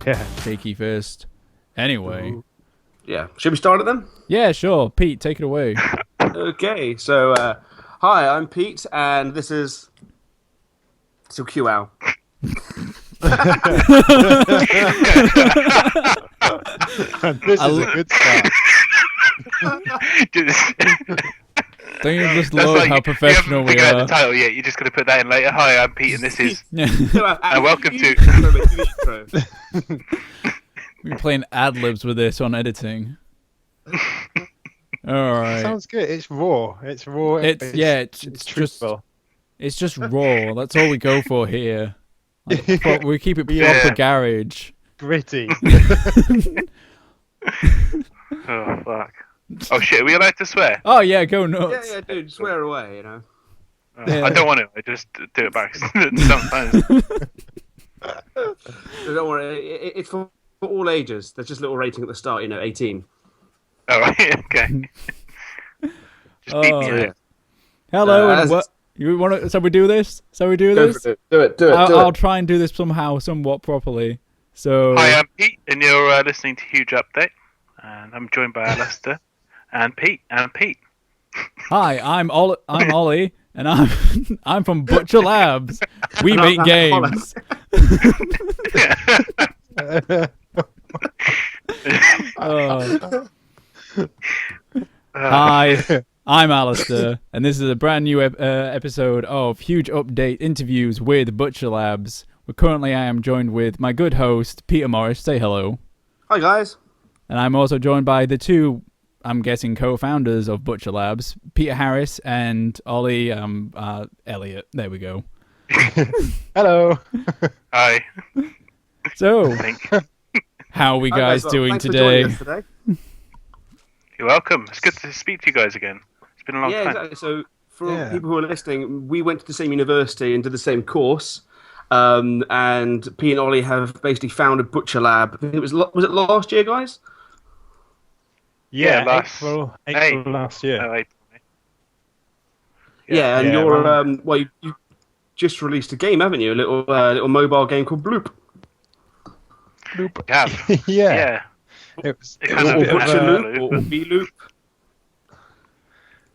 Yeah. Cheeky first. Anyway. Yeah. Should we start it then? Yeah, sure. Pete, take it away. Okay. So, hi, I'm Pete, and this is so QL. This is a good start. Don't you just love how professional we You haven't figured out are? the title yet. You're just going to put that in later. Hi, I'm Pete, and this is. Welcome to. We're playing ad-libs with this on editing. Alright. Sounds good. It's raw. It's raw. It's truthful. It's just raw. That's all we go for here. Like, we keep it proper Yeah. garage. Gritty. Oh, fuck. Oh, shit. Are we allowed to swear? Oh yeah, go nuts. Yeah, dude, swear away, you know. Yeah. I don't want to. I just do it back sometimes. So don't worry, it's for all ages. There's just a little rating at the start, 18. All right. Okay. Just beat me Oh, out. Hello, and as- what? You want to? So we do this? Go for it. Do it. I'll try and do this somewhat properly. So. Hi, I'm Pete, and you're listening to Huge Update. And I'm joined by Alistair and Pete. Hi, I'm Ollie, and I'm from Butcher Labs. We And I'm make games. Oh. Hi, I'm Alistair, and this is a brand new episode of Huge Update interviews with Butcher Labs. I am joined with my good host, Peter Morris. Say hello. Hi, guys. And I'm also joined by the two, I'm guessing, co-founders of Butcher Labs, Peter Harris and Ollie Elliott. There we go. Hello. Hi. So, Thank how are we Hi, guys well, doing thanks for joining today? us today. You're welcome. It's good to speak to you guys again. It's been a long Yeah, time. exactly. So for Yeah. people who are listening, we went to the same university and did the same course. And P and Ollie have basically founded Butcher Lab. I think it was it last year, guys? Yeah, April Hey. last year. Oh, April. Yeah, and Yeah, you're well- you just released a game, haven't you? A little mobile game called Bloop. Yeah. Yeah. Yeah. It was. It It kind was of a Or bit of Butcher a- Loop, or B Loop.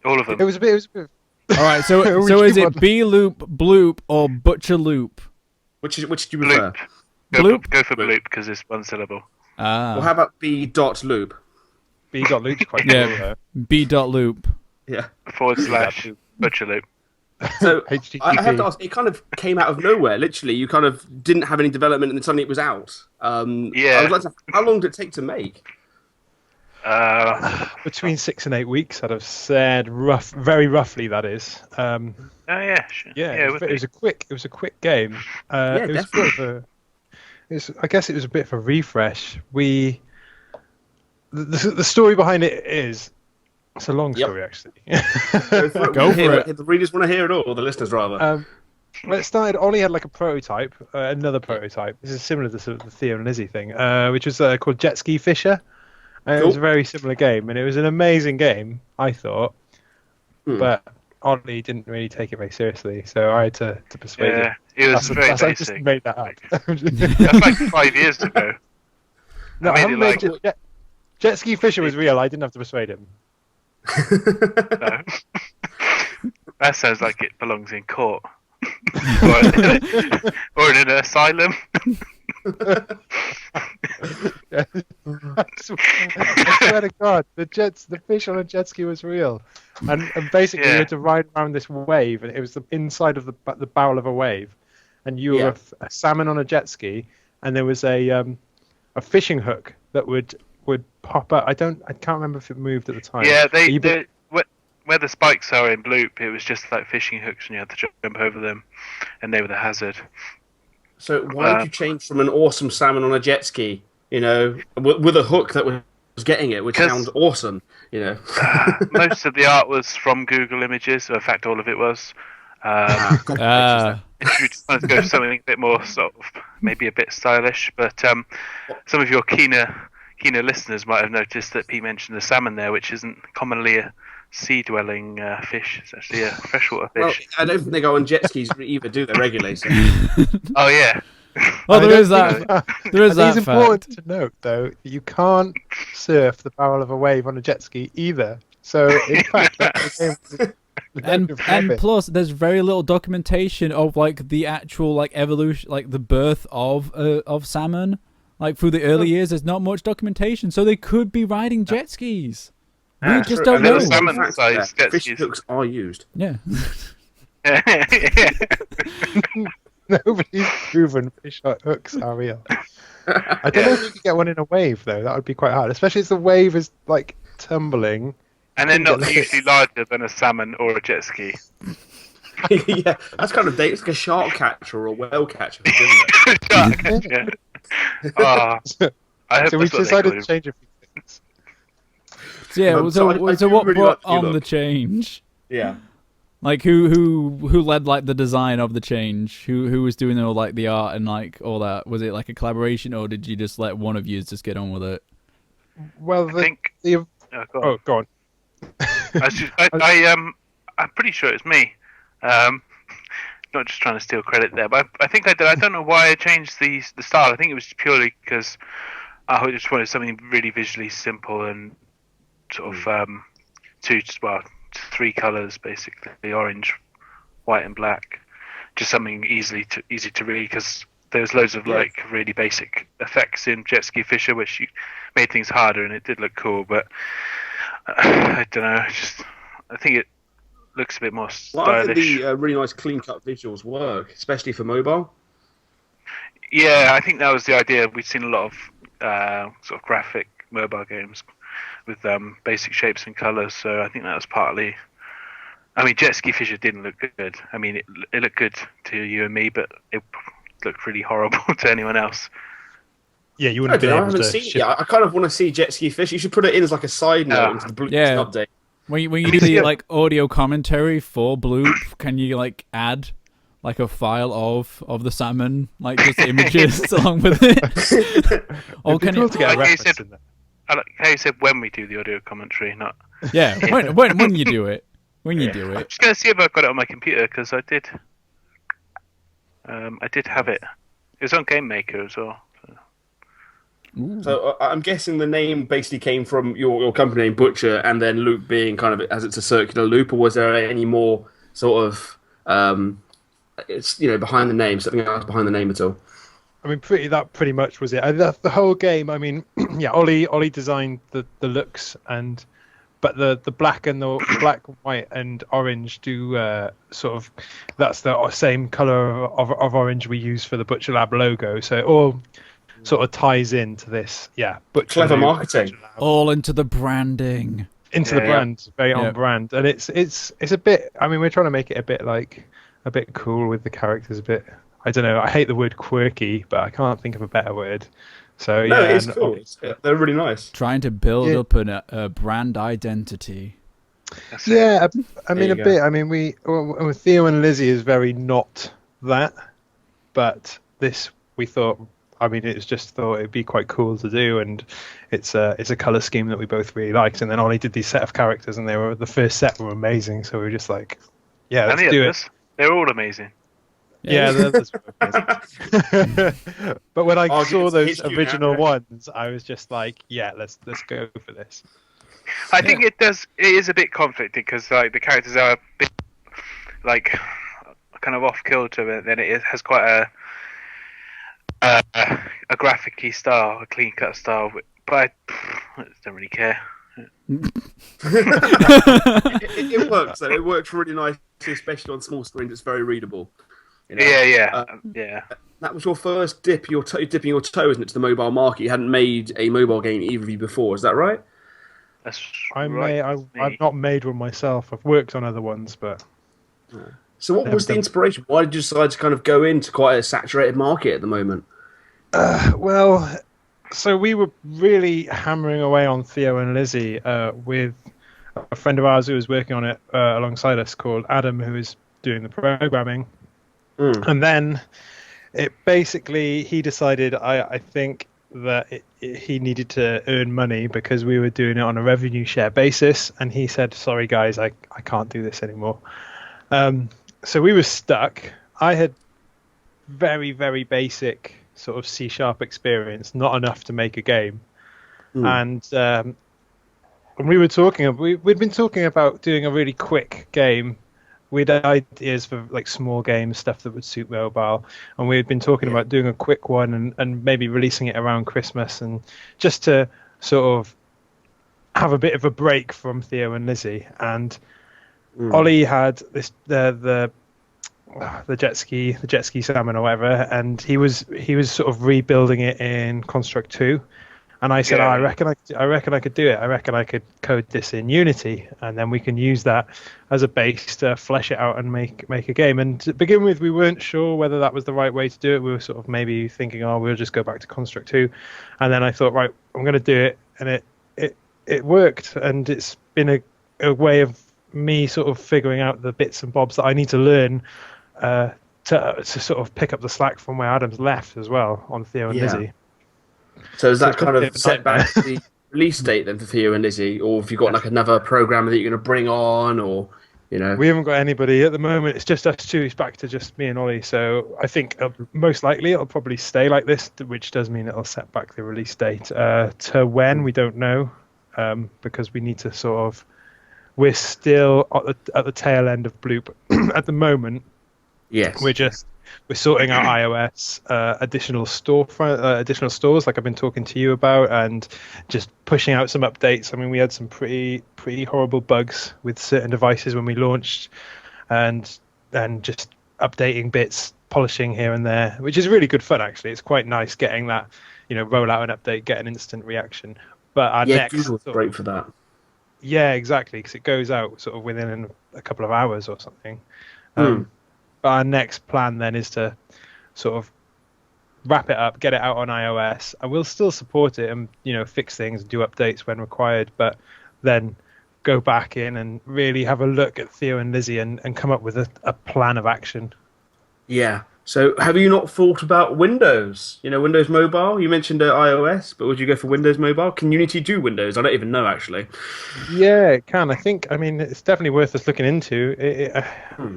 All of them. It was a bit. All right, so Which is one? it B Loop, Bloop, or Butcher Loop? Which do you prefer? Bloop. Bloop? Go for bloop because it's one syllable. Or Ah, how about B dot loop? B got Luke's quite Yeah. cool, though. B dot Loop. Yeah. / butcher loop. So HTTP. I have to ask, it kind of came out of nowhere. Literally, you kind of didn't have any development, and then suddenly it was out. Yeah. I would like to. How long did it take to make? Between 6 and 8 weeks, I'd have said very roughly. That is. Oh yeah. Sure. Yeah, it it was a quick game. It was a bit of I guess it was a bit of a refresh. The story behind it is it's a long Yep. story actually. Go for it. The readers want to hear it all, or the listeners rather. Well, it started. Ollie had like a prototype, another prototype. This is similar to sort of the Theo and Lizzie thing, which was called Jet Ski Fisher. It was a very similar game, and it was an amazing game, I thought. But Ollie didn't really take it very seriously, so I had to persuade him. Yeah. It was very I just basic. made that up. That's like 5 years ago. No, I I made haven't it made Jet Ski Fisher was real. I didn't have to persuade him. No. That sounds like it belongs in court. or in an asylum. I swear to God, the fish on a jet ski was real, and basically Yeah. you had to ride around this wave, and it was the inside of the barrel of a wave, and you were a salmon on a jet ski, and there was a fishing hook that would pop up. I can't remember if it moved at the time. Yeah, But where the spikes are in Bloop, it was just like fishing hooks, and you had to jump over them, and they were the hazard. So why did you change from an awesome salmon on a jet ski, with a hook that was getting it, which 'Cause- sounds awesome, Most of the art was from Google Images, or in fact, all of it was. If you just wanted to go for something a bit more sort of, maybe a bit stylish, but some of your keener listeners might have noticed that Pete mentioned the salmon there, which isn't commonly a sea-dwelling fish. It's actually a freshwater Well, fish. I don't think they go on jet skis either, do they, regularly? So. Oh yeah, Well, there is that. There is that It's fact. important to note, though, that you can't surf the barrel of a wave on a jet ski either. So, in fact, that game And plus, there's very little documentation of like the actual like evolution, like the birth of salmon. Like through the early years, there's not much documentation, so they could be riding jet skis. We just don't And know. there's Salmon facts size there. jet Fish skis. hooks are used. Yeah. Nobody's proven fish hooks are real. I don't know if you could get one in a wave, though. That would be quite hard, especially if the wave is like tumbling. And they're not Couldn't get usually larger than a salmon or a jet ski. Yeah, that's kind of it's like a shark catcher or a whale catcher, isn't it? Yeah. Oh, I hope So we've that's what they decided call to change a few things. So yeah. I So do what really brought like the on look. the change? Yeah. Like who led like the design of the change? Who was doing all like the art and like all that? Was it like a collaboration, or did you just let one of you just get on with it? Well, I think. the Go on. oh, go on. I'm pretty sure it's me. Not just trying to steal credit there, but I think I did. I don't know why I changed the style. I think it was purely because I just wanted something really visually simple and sort of three colours basically: orange, white, and black. Just something easy to read, because there's loads of like really basic effects in Jet Ski Fisher, which made things harder, and it did look cool. But I don't know. I think it looks a bit more stylish. Well, I think the really nice clean-cut visuals work, especially for mobile. Yeah, I think that was the idea. We've seen a lot of sort of graphic mobile games with basic shapes and colours, so I think that was partly. I mean, Jet Ski Fisher didn't look good. I mean, it looked good to you and me, but it looked really horrible to anyone else. Yeah, you I wouldn't be able haven't to seen it ship. yet. I kind of want to see Jet Ski Fish. You should put it in as like a side note into the Blue update. When you do the like audio commentary for Bloop, can you like add like a file of the salmon, like just images along with it? Or It'd be can cool it? to get a Like you reference said- in there. I like how you said when we do the audio commentary, not. Yeah, when you do it, when you do I'm it. just gonna see if I've got it on my computer, because I did. I did have it. It was on Game Maker as well. So I'm guessing the name basically came from your company name, Butcher, and then loop being kind of as it's a circular loop, or was there any more sort of it's behind the name, something else behind the name at all? I mean, pretty much was it. The whole game. I mean, yeah, Ollie designed the looks, but the black and the black, white, and orange do sort of. That's the same color of orange we use for the Butcher Lab logo. So it all sort of ties into this. Yeah, Butcher Clever Lab, marketing. Butcher Lab. All into the branding. Into the brand, very Yeah. on brand, and it's a bit. I mean, we're trying to make it a bit cool with the characters. A bit. I don't know. I hate the word quirky, but I can't think of a better word. So No, yeah, it's and cool. They're really nice. Trying to build Yeah. up a brand identity. That's it. Yeah, I mean you a go. bit. I mean, with Theo and Lizzie is very not that, but this we thought. I mean, it's just thought it'd be quite cool to do, and it's a color scheme that we both really liked. And then Ollie did these set of characters, and the first set were amazing. So we were just like, yeah, And let's the do it. others, they're all amazing. Yeah, that's but when I Arguments saw those against you, original Harry. ones, I was just like, yeah, let's go for this. I think it is a bit conflicting, because like the characters are a bit like kind of off kilter, but then it has quite a graphic-y style, a clean cut style. But I don't really care. It works. Though. It works really nicely, especially on small screens. It's very readable. Yeah. That was your first dipping your toe, isn't it, to the mobile market? You hadn't made a mobile game either of you before, is that right? That's I've right. not made one myself. I've worked on other ones, but So what was the inspiration? Why did you decide to kind of go into quite a saturated market at the moment? well, so we were really hammering away on Theo and Lizzie with a friend of ours who was working on it alongside us called Adam, who was doing the programming. And then he decided, I think, that he needed to earn money because we were doing it on a revenue share basis. And he said, sorry, guys, I can't do this anymore. So we were stuck. I had very, very basic sort of C# experience, not enough to make a game. And we were talking, we'd been talking about doing a really quick game. We had ideas for like small games, stuff that would suit mobile, and we had been talking about doing a quick one and maybe releasing it around Christmas, and just to sort of have a bit of a break from Theo and Lizzie. And Ollie had this the jet ski salmon or whatever, and he was sort of rebuilding it in Construct 2. And I said, I reckon I could do it. I reckon I could code this in Unity, and then we can use that as a base to flesh it out and make a game. And to begin with, we weren't sure whether that was the right way to do it. We were sort of maybe thinking, we'll just go back to Construct 2. And then I thought, right, I'm going to do it, and it worked. And it's been a way of me sort of figuring out the bits and bobs that I need to learn to sort of pick up the slack from where Adam's left as well on Theo and Lizzie. So is that kind of set back the release date then for Theo and Lizzie, or have you got like another programmer that you're going to bring on, or we haven't got anybody at the moment. It's just us two. It's back to just me and Ollie. So I think most likely it'll probably stay like this, which does mean it'll set back the release date to when we don't know, because we need to sort of. We're still at the tail end of Bloop at the moment. Yes, we're sorting out iOS, additional stores like I've been talking to you about, and just pushing out some updates. I mean, we had some pretty horrible bugs with certain devices when we launched, and then just updating bits, polishing here and there, which is really good fun actually. It's quite nice getting that, roll out an update, get an instant reaction. But our next Google's great for that. Yeah, exactly, because it goes out sort of within a couple of hours or something. But our next plan then is to sort of wrap it up, get it out on iOS, and we'll still support it and fix things, do updates when required, but then go back in and really have a look at Theo and Lizzie and come up with a plan of action. Yeah. So have you not thought about Windows? Windows Mobile? You mentioned iOS, but would you go for Windows Mobile? Can Unity do Windows? I don't even know, actually. Yeah, it can. I mean, it's definitely worth us looking into.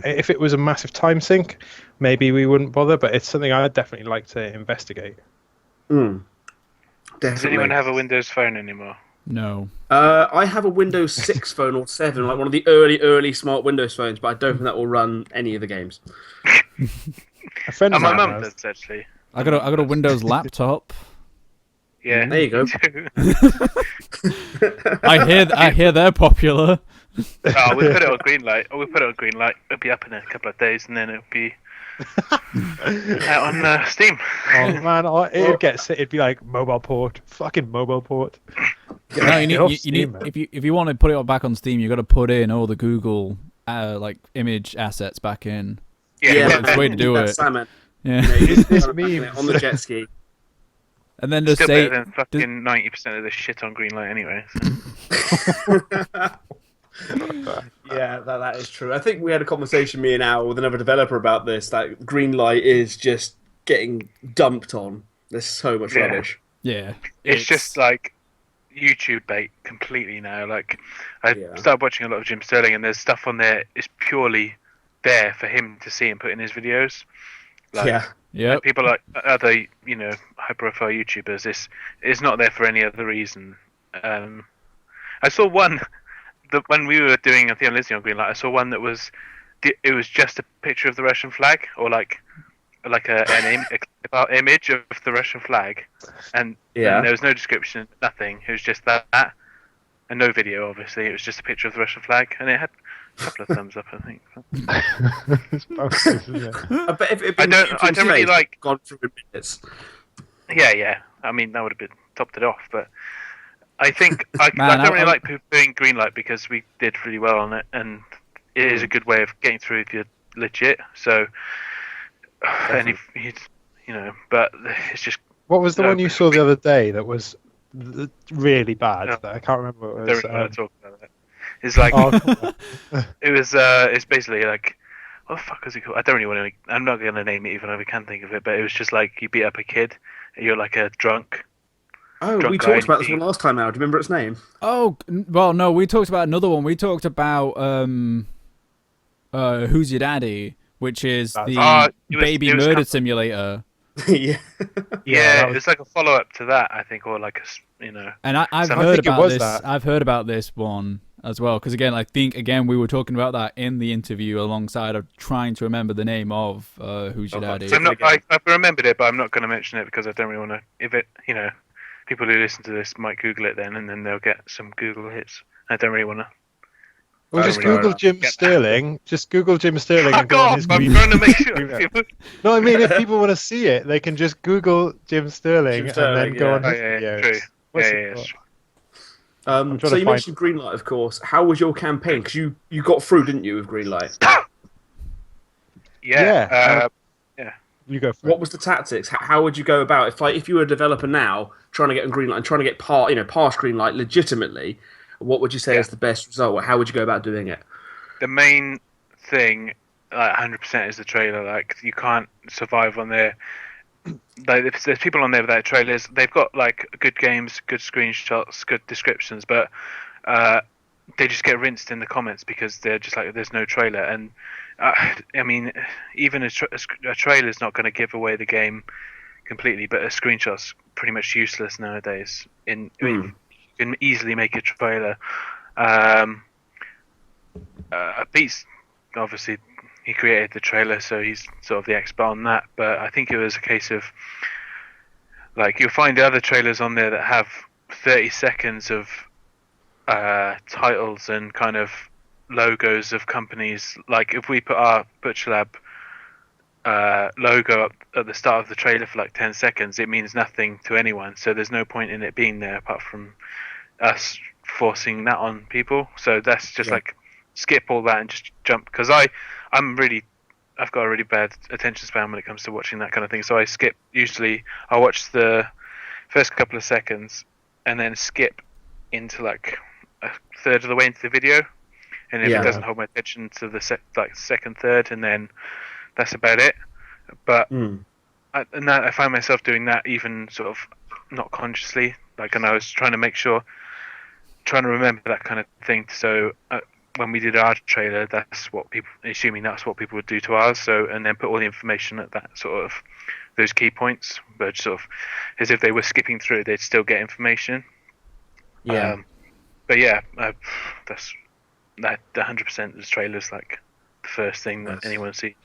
If it was a massive time sink, maybe we wouldn't bother, but it's something I'd definitely like to investigate. Definitely. Does anyone have a Windows phone anymore? No. I have a Windows 6 phone or 7, like one of the early smart Windows phones, but I don't think that will run any of the games. A friend of my mine mum does actually. I got a Windows laptop. Yeah, there you go. I hear they're popular. We put it on green light. It'll be up in a couple of days, and then it'll be out on Steam. Oh man, it'd be like mobile port, fucking mobile port. No, you need if you want to put it back on Steam, you got to put in all the Google like image assets back in. Yeah, that's the way to do it. Salmon. Yeah, this meme on the jet ski. And then just still say better than fucking 90% of this shit on green light anyway. Yeah, that is true. I think we had a conversation, me and Al, with another developer about this. That green light is just getting dumped on. There's so much rubbish. Yeah, it's just like YouTube bait completely now. Like I started watching a lot of Jim Sterling, and there's stuff on there is purely there for him to see and put in his videos. Like, like people like other high profile YouTubers, it's not there for any other reason. I saw one that when we were doing Theo and Lizzie on Greenlight, I saw one that was just a picture of the Russian flag, or like an image of the Russian flag, and there was no description, nothing. It was just that, and no video. Obviously, it was just a picture of the Russian flag, and it had a couple of thumbs up, I think. I don't really like gone through minutes. Yeah. I mean, that would have been topped it off, but I think I don't really like doing Greenlight because we did really well on it, and it is a good way of getting through if you're legit. So, and if but it's just. What was the one you saw the other day that was really bad? I can't remember what it was. Don't want to talk about it. It's like it was. It's basically like, what the fuck was it called? I don't really want to. I'm not going to name it, even if I can think of it. But it was just like you beat up a kid. And you're like a drunk. Oh, we talked about this one last time. Now, do you remember its name? Oh, well, no, we talked about another one. We talked about Who's Your Daddy, which is That's- the it was- baby it was murder kind of- simulator. Yeah. Yeah, that it was- was like a follow up to that, I think, or like you know. And I've So I heard think it about was this. that. I've heard about this one as well. Because again, I think we were talking about that in the interview alongside of trying to remember the name of Who's Your Daddy. I'm not. again. I've remembered it, but I'm not going to mention it because I don't really want to. If it, you know, people who listen to this might Google it then, and then they'll get some Google hits. I don't really want to. Well, just really Google know. Jim Get- Sterling. Just Google Jim Sterling and Fuck go on off! his I'm green. trying to make sure. green- people- No, I mean if people want to see it, they can just Google Jim Sterling, Jim Sterling, and then go yeah. on Oh, his yeah, videos. true. What's Yeah, it yeah, called? it's true. trying So to you find- mentioned Greenlight, of course. How was your campaign? Because you got through, didn't you, with Greenlight? Yeah. You go for What it. was the tactics? How would you go about if you were a developer now trying to get on Greenlight and trying to get past Greenlight legitimately? What would you say Yeah. is the best result? How would you go about doing it? The main thing, like 100%, is the trailer. Like you can't survive on there. Like if there's people on there without trailers, they've got like good games, good screenshots, good descriptions, but they just get rinsed in the comments because they're just like there's no trailer. And I mean, even a trailer is not going to give away the game completely, but a screenshot's pretty much useless nowadays. You can easily make a trailer. Pete's obviously he created the trailer, so he's sort of the expert on that. But I think it was a case of like you'll find other trailers on there that have 30 seconds of titles and kind of logos of companies. Like if we put our Butcher Lab logo up at the start of the trailer for like 10 seconds, it means nothing to anyone. So there's no point in it being there apart from us forcing that on people. So that's just like skip all that and just jump, because I've got a really bad attention span when it comes to watching that kind of thing. So I skip. Usually I watch the first couple of seconds and then skip into like a third of the way into the video, and if it doesn't hold my attention to the second third, and then that's about it. But I find myself doing that even sort of not consciously, like, and I was trying to remember that kind of thing. So when we did our trailer, that's what people would do to ours. So, and then put all the information at that sort of those key points, but sort of as if they were skipping through, they'd still get information. Yeah. But yeah, that's that 100% is trailers like the first thing that anyone sees.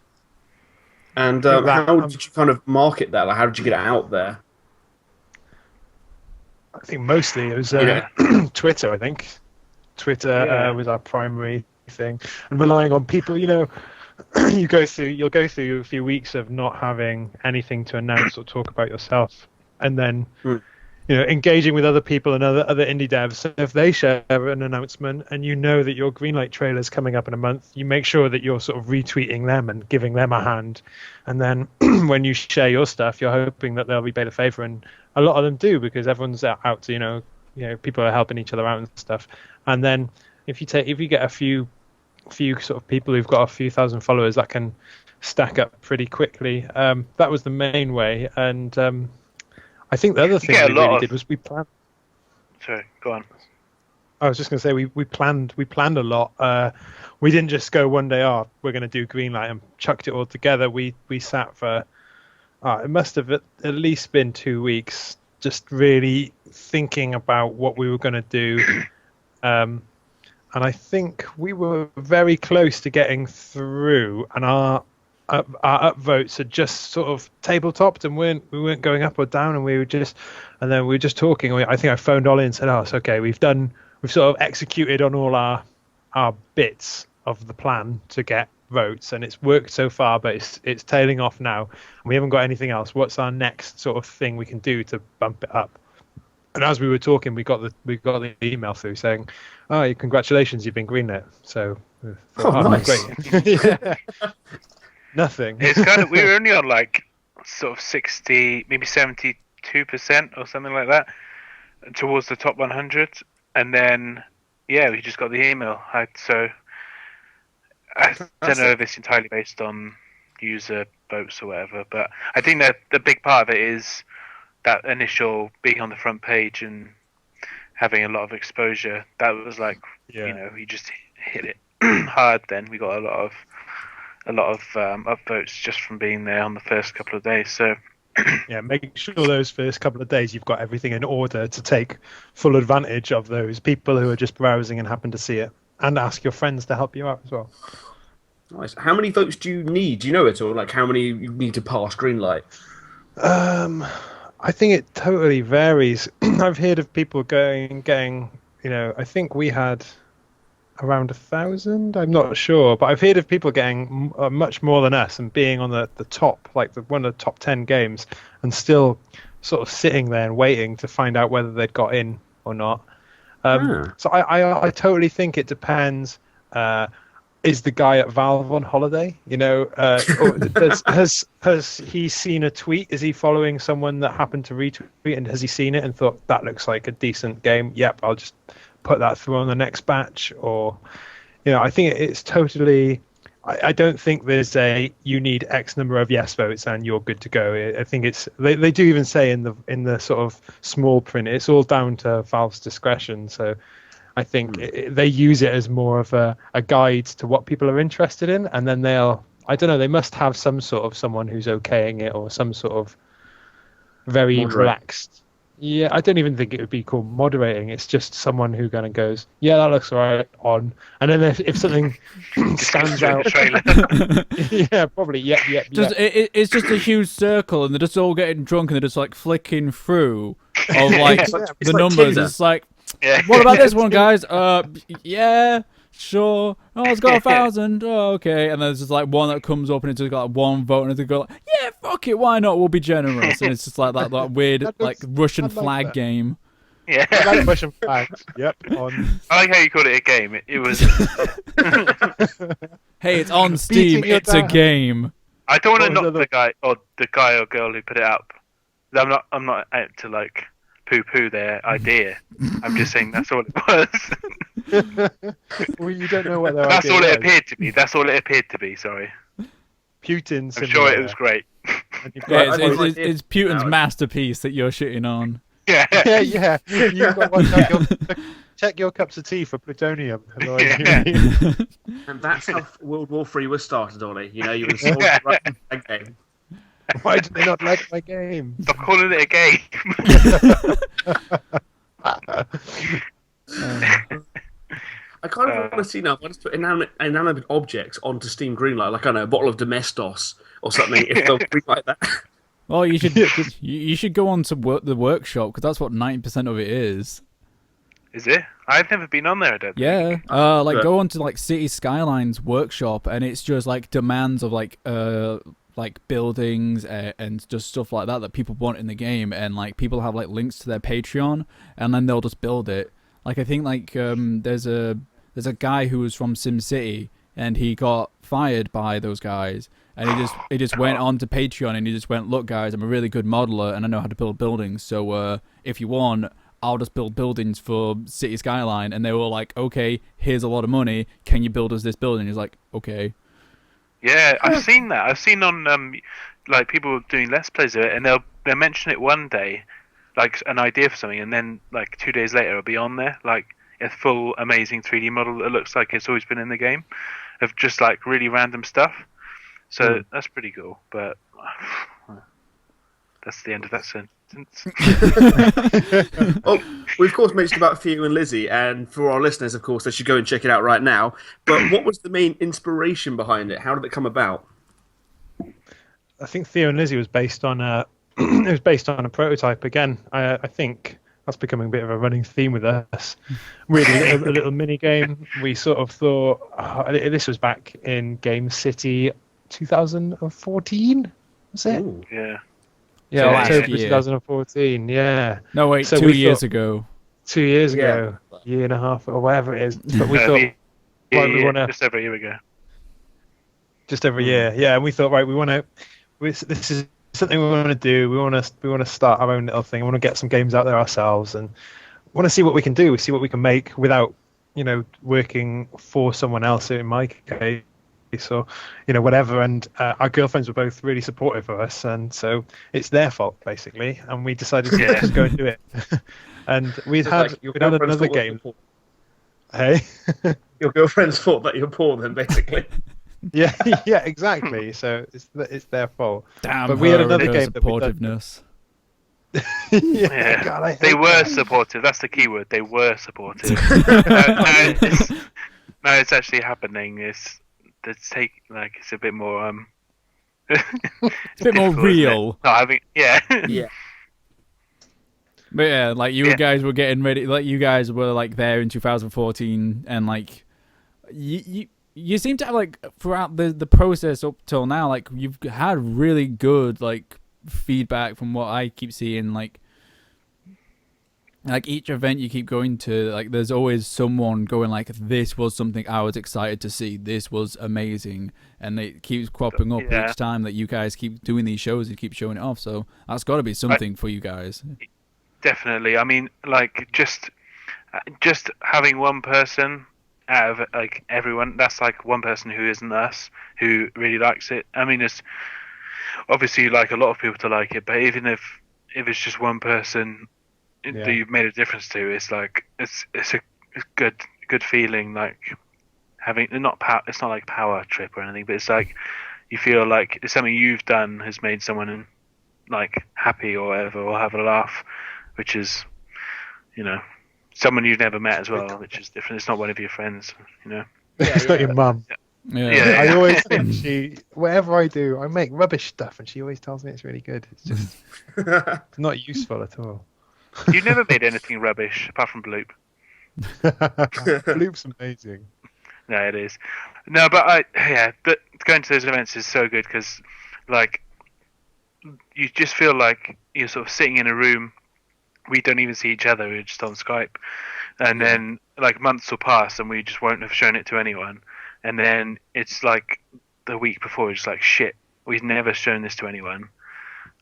And how did you kind of market that? Like, how did you get it out there? I think mostly it was Twitter. I think Twitter was our primary thing, and relying on people. You know, you'll go through a few weeks of not having anything to announce or talk about yourself, and then you know, engaging with other people and other indie devs. So if they share an announcement and you know that your Greenlight trailer is coming up in a month, you make sure that you're sort of retweeting them and giving them a hand. And then when you share your stuff, you're hoping that they'll repay the favor, and a lot of them do, because everyone's out to, you know, people are helping each other out and stuff. And then if you get a few sort of people who've got a few thousand followers, that can stack up pretty quickly. That was the main way. And I think the other thing we really did was we planned. Sorry, go on. I was just going to say we planned a lot. We didn't just go one day, we're going to do Greenlight, and chucked it all together. We sat for it must have at least been 2 weeks, just really thinking about what we were going to do. And I think we were very close to getting through, and our upvotes had just sort of tabletopped, and we weren't going up or down, and we were just talking. I think I phoned Ollie and said, it's okay, we've sort of executed on all our bits of the plan to get votes, and it's worked so far, but it's tailing off now, and we haven't got anything else. What's our next sort of thing we can do to bump it up? And as we were talking, we got the email through saying, congratulations, you've been greenlit. So nice. Great. Yeah. Nothing. It's kind of, we were only on like sort of 60, maybe 72% or something like that, towards the top 100, and then we just got the email. So I don't know if it's entirely based on user votes or whatever, but I think that the big part of it is that initial being on the front page and having a lot of exposure. That was like, you just hit it hard. Then we got a lot of a lot of upvotes just from being there on the first couple of days. So yeah, make sure those first couple of days you've got everything in order to take full advantage of those people who are just browsing and happen to see it, and ask your friends to help you out as well. Nice. How many votes do you need? Do you know it, or like how many you need to pass green light? I think it totally varies. I've heard of people getting, I think we had around 1,000. I'm not sure, but I've heard of people getting much more than us and being on the top, like one of the top 10 games, and still sort of sitting there and waiting to find out whether they'd got in or not. So I totally think it depends. Is the guy at Valve on holiday? Has he seen a tweet? Is he following someone that happened to retweet, and has he seen it and thought that looks like a decent game? Yep, I'll just put that through on the next batch. Or, I think it's totally. I don't think there's you need X number of yes votes and you're good to go. I think it's they do even say in the sort of small print, it's all down to Valve's discretion. So I think they use it as more of a guide to what people are interested in, and then they must have some sort of someone who's okaying it, or some sort of very relaxed. Yeah, I don't even think it would be called moderating. It's just someone who kind of goes, yeah, that looks all right, on. And then if something stands out, yeah, probably, yeah. It's just a huge circle, and they're just all getting drunk, and they're just like flicking through of like the numbers. It's like, what about this one, guys? Yeah, sure. Oh, it's got 1,000. Oh, okay. And there's just like one that comes up, and it's just got like one vote, and they go, like, yeah, fuck it, why not? We'll be generous. And it's just like that weird like Russian flag game. Yeah, I like Russian flags. Yep. On. I like how you called it a game. It was. Hey, it's on Steam. It's a game. I don't want to knock the guy or girl who put it up. I'm not out to like poo-poo their idea. I'm just saying that's all it was. Well, you don't know what their That's idea all it was. appeared to be. That's all it appeared to be. Sorry. Putin's. I'm sure it was great. Yeah, it's Putin's masterpiece that you're shitting on. Yeah. Yeah. You've got to check your cups of tea for plutonium. And that's how World War III was started, Ollie. You were sold the right game. Why do they not like my game? Stop calling it a game. I kind of want to see now. I want to put inanimate objects onto Steam Greenlight, like I don't know, a bottle of Domestos or something. If they'll be like that. Well, you should go on to the workshop, because that's what 90% of it is. Is it? I've never been on there. I don't. Yeah. Go on to like City Skylines workshop, and it's just like demands of like buildings and just stuff like that people want in the game, and like people have like links to their Patreon, and then they'll just build it. Like I think like there's a guy who was from SimCity, and he got fired by those guys, and he just went on to Patreon, and he just went, look guys, I'm a really good modeler and I know how to build buildings, so if you want, I'll just build buildings for City Skyline. And they were like, okay, here's a lot of money, can you build us this building? He's like, okay. Yeah, I've seen that. I've seen on like people doing Let's Plays of it, and they'll mention it one day, like an idea for something, and then like 2 days later it'll be on there, like a full amazing 3D model that looks like it's always been in the game, of just like really random stuff. So that's pretty cool. But that's the end of that sentence. Oh, we of course mentioned about Theo and Lizzie, and for our listeners, of course, they should go and check it out right now. But what was the main inspiration behind it? How did it come about? I think Theo and Lizzie was based on a it was based on a prototype again. I think that's becoming a bit of a running theme with us. Really, a little mini game. We sort of thought this was back in Game City 2014. Was it? Ooh. Yeah. Yeah, So October last year. 2014. Yeah. No, wait, So 2 we years thought- ago. 2 years ago, year and a half, or whatever it is. But we thought, we want to just over a year ago. just every year, yeah. And we thought, right, this is something we want to do. We want to start our own little thing. We want to get some games out there ourselves, and want to see what we can do. See what we can make without, working for someone else. In my case, or whatever. And our girlfriends were both really supportive of us, and so it's their fault basically. And we decided to just go and do it. And we'd had another game. Hey, Your girlfriend's thought that you're poor, then basically. Yeah, yeah, exactly. So it's their fault. Damn, But we had another her game that we done. supportiveness. Yeah, God, I They hate were that. supportive. That's the key word. They were supportive. No, it's actually happening. It's a bit more It's a bit more real. Not having, yeah. Yeah. But yeah, like you guys were getting ready, like you guys were like there in 2014, and like you seem to have like throughout the process up till now, like you've had really good like feedback from what I keep seeing, like each event you keep going to, like there's always someone going like, this was something I was excited to see, this was amazing, and it keeps cropping up each time that you guys keep doing these shows and keep showing it off. So that's got to be something for you guys. Definitely. I mean, like just having one person out of like everyone, that's like one person who isn't us who really likes it. I mean, it's obviously like a lot of people to like it, but even if it's just one person that you've made a difference to, it's like it's a good feeling, like having it's not like a power trip or anything, but it's like you feel like it's something you've done has made someone like happy or whatever, or have a laugh, which is, someone you've never met as well, which is different. It's not one of your friends, It's not your mum. Yeah. I always think whatever I do, I make rubbish stuff, and she always tells me it's really good. It's just not useful at all. You've never made anything rubbish apart from Bloop. Bloop's amazing. No, it is. No, but going to those events is so good because, like, you just feel like you're sort of sitting in a room. We don't even see each other. We're just on Skype, and then like months will pass, and we just won't have shown it to anyone. And then it's like the week before, it's like, shit, we've never shown this to anyone.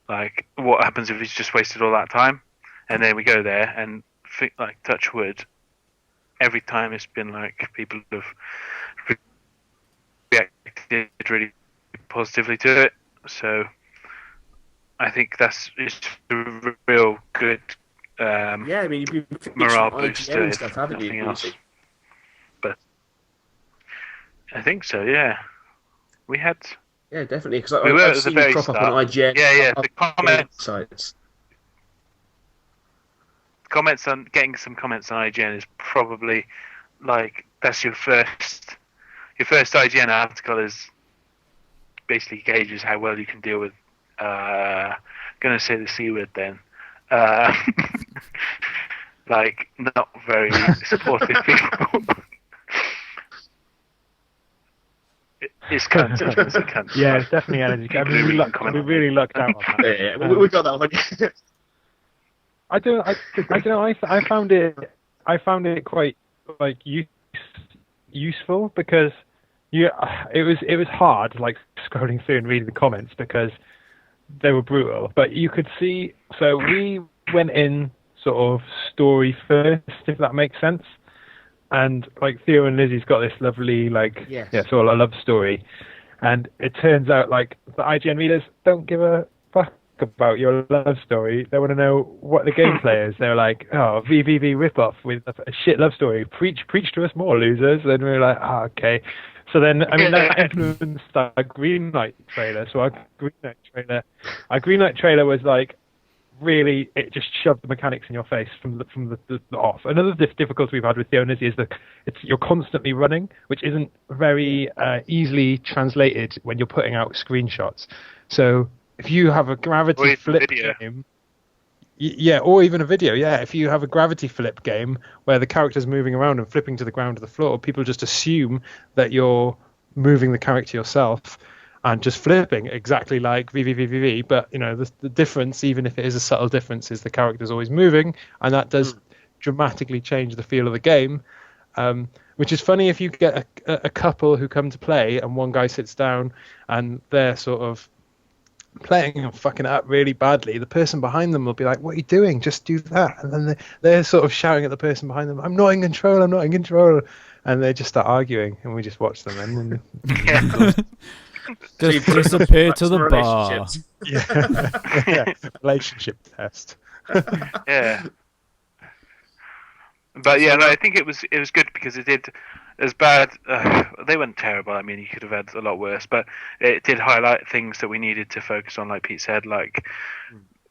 Like, what happens if he's just wasted all that time? And then we go there and like touch wood. Every time it's been like people have reacted really positively to it. So I think it's a real good I mean, you've been morale featured on booster, IGN and if stuff, haven't nothing you? else. But I think so, yeah. We had. Yeah, definitely. Because We were I've at the seen very you crop up start. on IGN. Yeah. The comments. Sites. Comments on getting some comments on IGN is probably like that's your first IGN article is basically gauges how well you can deal with gonna say the C word then like not very supportive people. It's cunt. It's a cunt. Yeah, it's definitely energy. I mean, we really lucked out on that. Yeah, we got that one. I don't know. I found it quite like useful because it was hard like scrolling through and reading the comments because they were brutal. But you could see. So we went in sort of story first, if that makes sense. And like Theo and Lizzie's got this lovely it's all a love story, and it turns out like the IGN readers don't give a fuck about your love story. They want to know what the gameplay is. They're like, oh, VVV ripoff with a shit love story. Preach to us more, losers. And we're like, okay. So then, I mean, that influenced our Greenlight trailer. So our Greenlight trailer was like, really, it just shoved the mechanics in your face from the off. Another difficulty we've had with Theo and Izzy is that you're constantly running, which isn't very easily translated when you're putting out screenshots. So if you have a gravity flip game, or even a video, if you have a gravity flip game where the character's moving around and flipping to the ground to the floor, people just assume that you're moving the character yourself and just flipping exactly like VVVVV. But the difference, even if it is a subtle difference, is the character's always moving, and that does dramatically change the feel of the game. Which is funny if you get a couple who come to play and one guy sits down and they're sort of playing and fucking it up really badly. The person behind them will be like, "What are you doing? Just do that." And then they're sort of shouting at the person behind them, "I'm not in control. I'm not in control." And they just start arguing, and we just watch them. And just disappear to the bar. Relationship test. Yeah. But yeah, no, I think it was good because it did as bad. They weren't terrible. I mean, you could have had a lot worse, but it did highlight things that we needed to focus on, like Pete said, like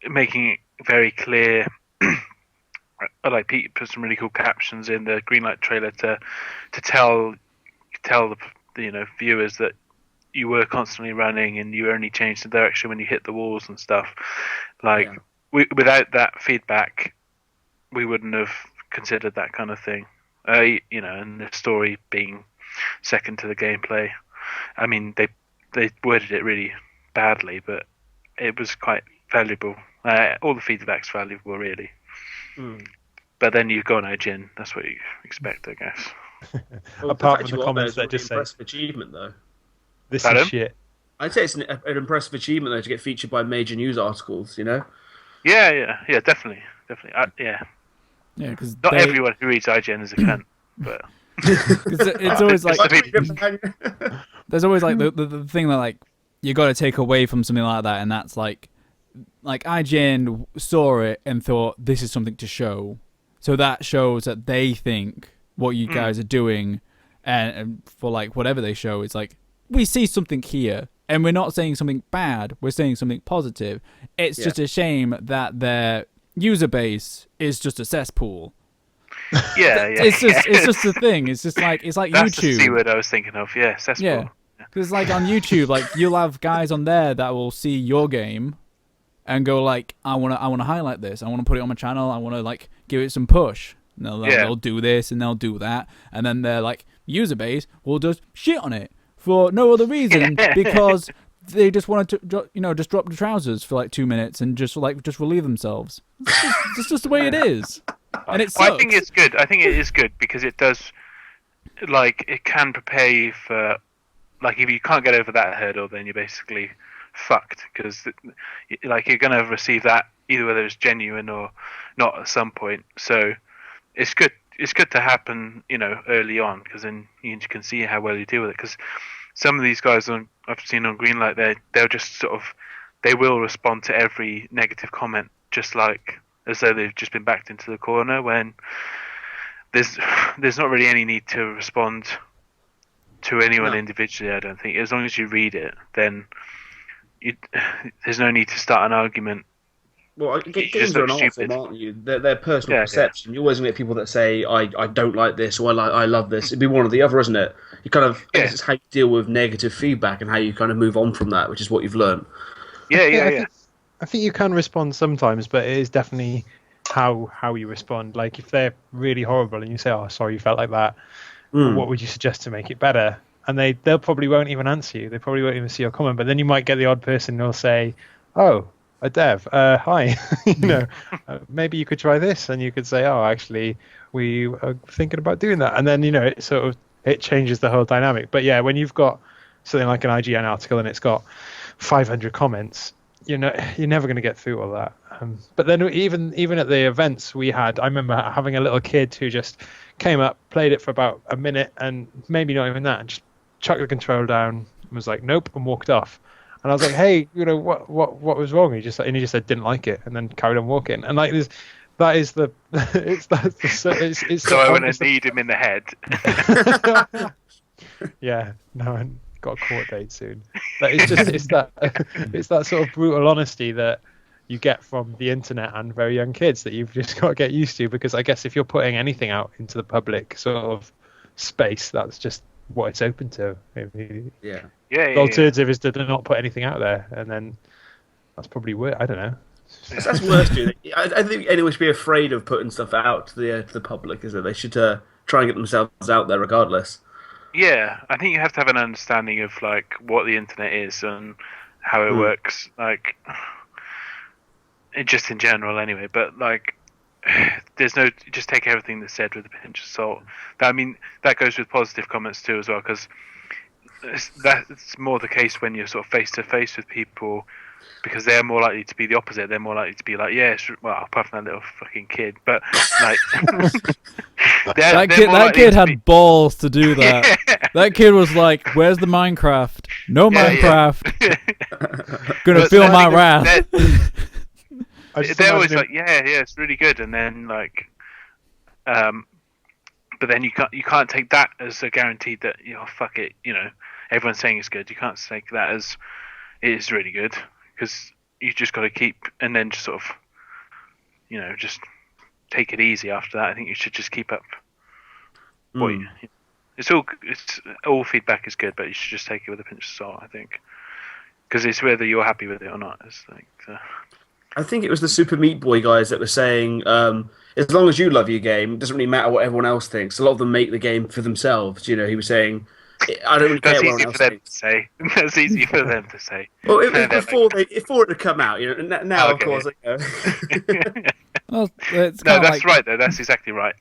making it very clear. Like Pete put some really cool captions in the Greenlight trailer to tell the viewers that you were constantly running and you only changed the direction when you hit the walls and stuff. Like without that feedback, we wouldn't have considered that kind of thing. And the story being second to the gameplay. I mean, they worded it really badly, but it was quite valuable. All the feedback's valuable, really. But then you go on IGN, that's what you expect, I guess. Well, apart from the comments that just say impressive achievement, though. This is shit. I'd say it's an impressive achievement though to get featured by major news articles. Yeah, definitely. Yeah, because not everyone who reads IGN is a cunt, but it's always like there's always like the thing that like you got to take away from something like that, and that's like IGN saw it and thought this is something to show, so that shows that they think what you guys are doing, and for like whatever they show, it's like we see something here, and we're not saying something bad, we're saying something positive. It's just a shame that their user base is just a cesspool. It's just a thing. It's like that's YouTube. That's the C word I was thinking of. Yeah, cesspool. Yeah, because like on YouTube, like you'll have guys on there that will see your game and go like, I want to highlight this. I want to put it on my channel. I want to like give it some push. And they'll do this and they'll do that, and then their like user base will just shit on it for no other reason because they just wanted to, just drop the trousers for like 2 minutes and just relieve themselves. It's just the way it is, and it sucks. I think it's good. I think it is good because it does, like, it can prepare you for, like, if you can't get over that hurdle, then you're basically fucked because, like, you're gonna receive that either whether it's genuine or not at some point. So it's good. It's good to happen, early on, because then you can see how well you deal with it. Because some of these guys I've seen on Greenlight, they'll just they will respond to every negative comment, just like as though they've just been backed into the corner. When there's not really any need to respond to anyone individually. I don't think, as long as you read it, then there's no need to start an argument. Well, games are an art form, aren't you? They're personal perception. You're always going to get people that say, I don't like this, or I love this. It'd be one or the other, isn't it? You kind of, I guess it's how you deal with negative feedback and how you kind of move on from that, which is what you've learned. I think you can respond sometimes, but it is definitely how you respond. Like, if they're really horrible and you say, oh, sorry you felt like that, what would you suggest to make it better? And they'll probably won't even answer you. They probably won't even see your comment. But then you might get the odd person who'll say, oh, a dev, hi, maybe you could try this, and you could say, oh, actually, we are thinking about doing that, and then it changes the whole dynamic. But yeah, when you've got something like an IGN article and it's got 500 comments, you're never going to get through all that. But then even at the events we had, I remember having a little kid who just came up, played it for about a minute, and maybe not even that, and just chucked the control down, and was like, nope, and walked off. And I was like, hey, what was wrong? He just said didn't like it, and then carried on walking. And like that is the it's so I want to kneed him in the head. Yeah, no, I got a court date soon. But it's that sort of brutal honesty that you get from the internet and very young kids that you've just got to get used to, because I guess if you're putting anything out into the public sort of space, that's just what it's open to. Maybe. Yeah. The alternative is to not put anything out there, and then that's probably worse. I don't know. That's worse, dude. I think anyone should be afraid of putting stuff out to the public, isn't it? They should try and get themselves out there regardless. Yeah, I think you have to have an understanding of like what the internet is and how it works, like just in general, anyway. But like, there's no, just take everything that's said with a pinch of salt. That goes with positive comments too, as well, because that's more the case when you're sort of face to face with people, because they're more likely to be the opposite. They're more likely to be like, well, apart from that little fucking kid, but like that kid had balls to do that. That kid was like, "Where's the Minecraft? No Minecraft. Gonna feel my wrath." They're always like, yeah, it's really good, and then like, but then you can't take that as a guarantee that fuck it, everyone's saying it's good. You can't take that as it is really good, because you just got to keep, and then just sort of just take it easy after that. I think you should just keep up. It's all feedback is good, but you should just take it with a pinch of salt, I think, because it's whether you're happy with it or not. It's like I think it was the Super Meat Boy guys that were saying, as long as you love your game, it doesn't really matter what everyone else thinks. A lot of them make the game for themselves. He was saying, I don't really care what everyone else thinks. That's easy for them to say. Well, before it had come out, now of course. Well, that's right though. That's exactly right.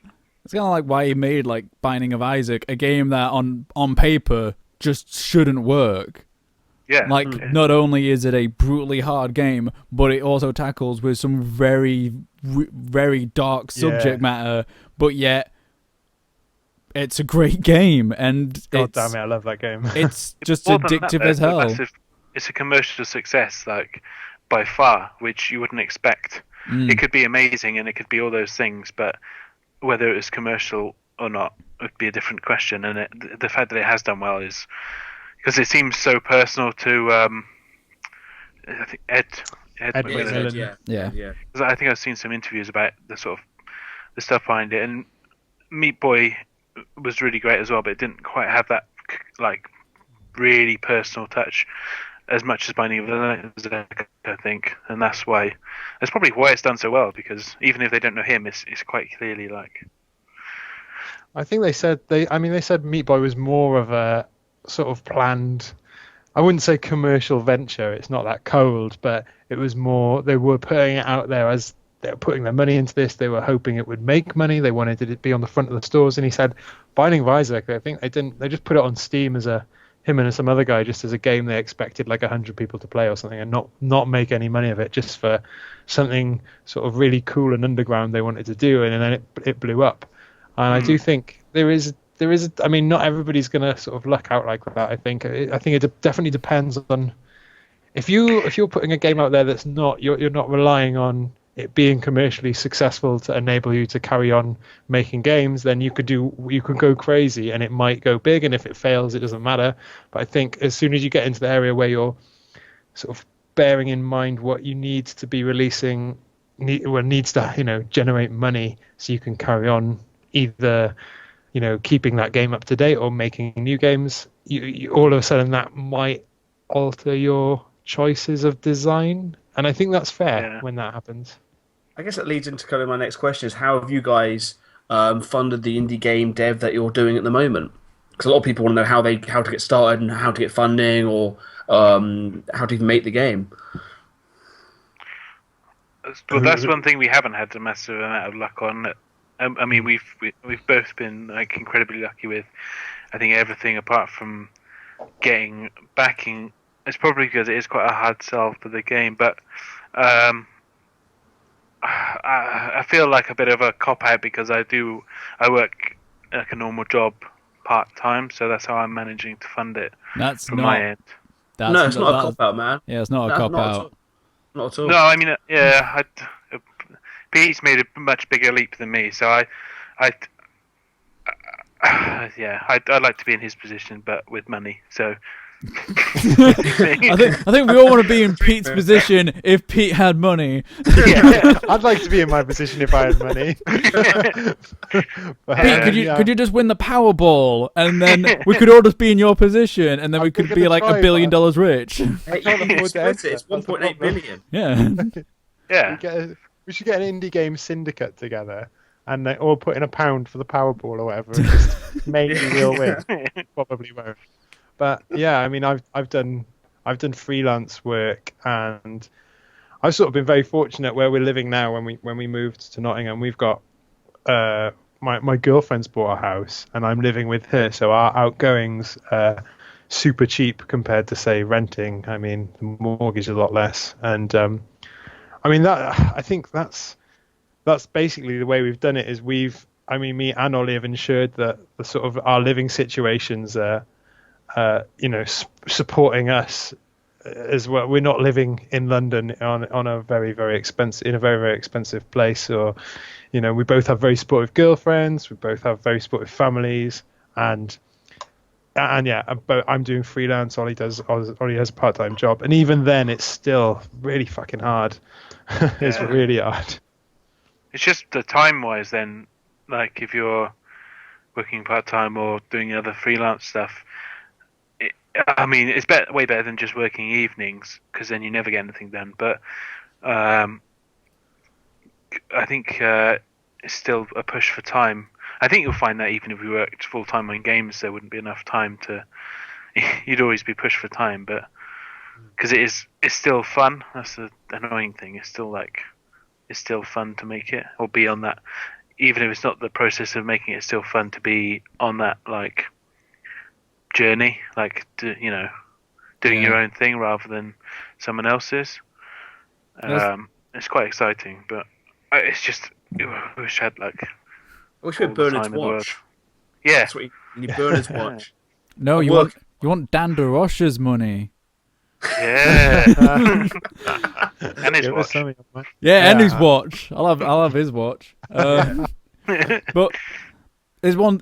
It's kind of like why he made like Binding of Isaac, a game that on paper just shouldn't work. Yeah. Not only is it a brutally hard game, but it also tackles with some very, very dark subject matter, but yet it's a great game, and God damn it, I love that game. It's just addictive as hell. It's a commercial success, by far, which you wouldn't expect. It could be amazing, and it could be all those things, but whether it was commercial or not would be a different question. And the fact that it has done well is because it seems so personal to I think Ed McMillan. Yeah. Because I think I've seen some interviews about the sort of the stuff behind it, and Meat Boy was really great as well, but it didn't quite have that really personal touch as much as Binding of Isaac, I think, and that's probably why it's done so well, because even if they don't know him, it's quite clearly I think they said Meat Boy was more of a sort of planned, I wouldn't say commercial venture, it's not that cold, but it was more, they were putting it out there as they were putting their money into this, they were hoping it would make money, they wanted it to be on the front of the stores, and he said Binding of Isaac, I think they just put it on Steam as him and some other guy just as a game they expected 100 people to play or something, and not make any money of it, just for something sort of really cool and underground they wanted to do, and then it blew up. And I do think there is I mean, not everybody's going to sort of luck out like that. I think it definitely depends on if you're putting a game out there that's not, you're not relying on it being commercially successful to enable you to carry on making games, then you could go crazy and it might go big, and if it fails, it doesn't matter. But I think as soon as you get into the area where you're sort of bearing in mind what you need to be releasing, needs to generate money so you can carry on either keeping that game up to date or making new games, you all of a sudden that might alter your choices of design, and I think that's fair when that happens. I guess that leads into kind of my next question: is how have you guys funded the indie game dev that you're doing at the moment? Because a lot of people want to know how to get started and how to get funding, or how to even make the game. Well, that's one thing we haven't had a massive amount of luck on. I mean, we've both been incredibly lucky with, I think, everything apart from getting backing. It's probably because it is quite a hard sell for the game, but I feel like a bit of a cop out because I work like a normal job part time, so that's how I'm managing to fund it. That's from my end. No, it's not a cop out, man. Yeah, it's not a cop out. Not at all. No, I mean, Pete's made a much bigger leap than me, so I'd like to be in his position, but with money. So I think we all want to be in Pete's position if Pete had money. Yeah, I'd like to be in my position if I had money. Pete, could you just win the Powerball, and then we could all just be in your position, and then we could be like $1 billion rich. Hey, it's 1.8 billion. Yeah. Yeah. We should get an indie game syndicate together, and they all put in £1 for the Powerball or whatever. And just maybe we'll win. Probably won't. But yeah, I mean, I've done freelance work, and I've sort of been very fortunate where we're living now. When we moved to Nottingham, we've got my girlfriend's bought a house, and I'm living with her, so our outgoings are super cheap compared to say renting. I mean, the mortgage is a lot less, and I mean I think that's basically the way we've done it. Is me and Ollie have ensured that the sort of our living situations are, supporting us as well. We're not living in London on a very, very expensive place, or we both have very supportive girlfriends, we both have very supportive families, and yeah, I'm doing freelance. Ollie has a part-time job, and even then, it's still really fucking hard. It's really hard. It's just the time-wise. Then, like if you're working part-time or doing other freelance stuff, it's way better than just working evenings, because then you never get anything done. But I think it's still a push for time. I think you'll find that even if we worked full time on games, there wouldn't be enough time to. You'd always be pushed for time, but because it's still fun. That's the annoying thing. It's still fun to make it or be on that. Even if it's not the process of making it, it's still fun to be on that journey, doing your own thing rather than someone else's. It's quite exciting, but it's just I wish I had I wish we had Bernard's watch. Yeah. That's what you need, Bernard's watch. No, you want Dan DeRoche's money. Yeah. And his watch. Yeah, and his watch. I'll have his watch. But there's one.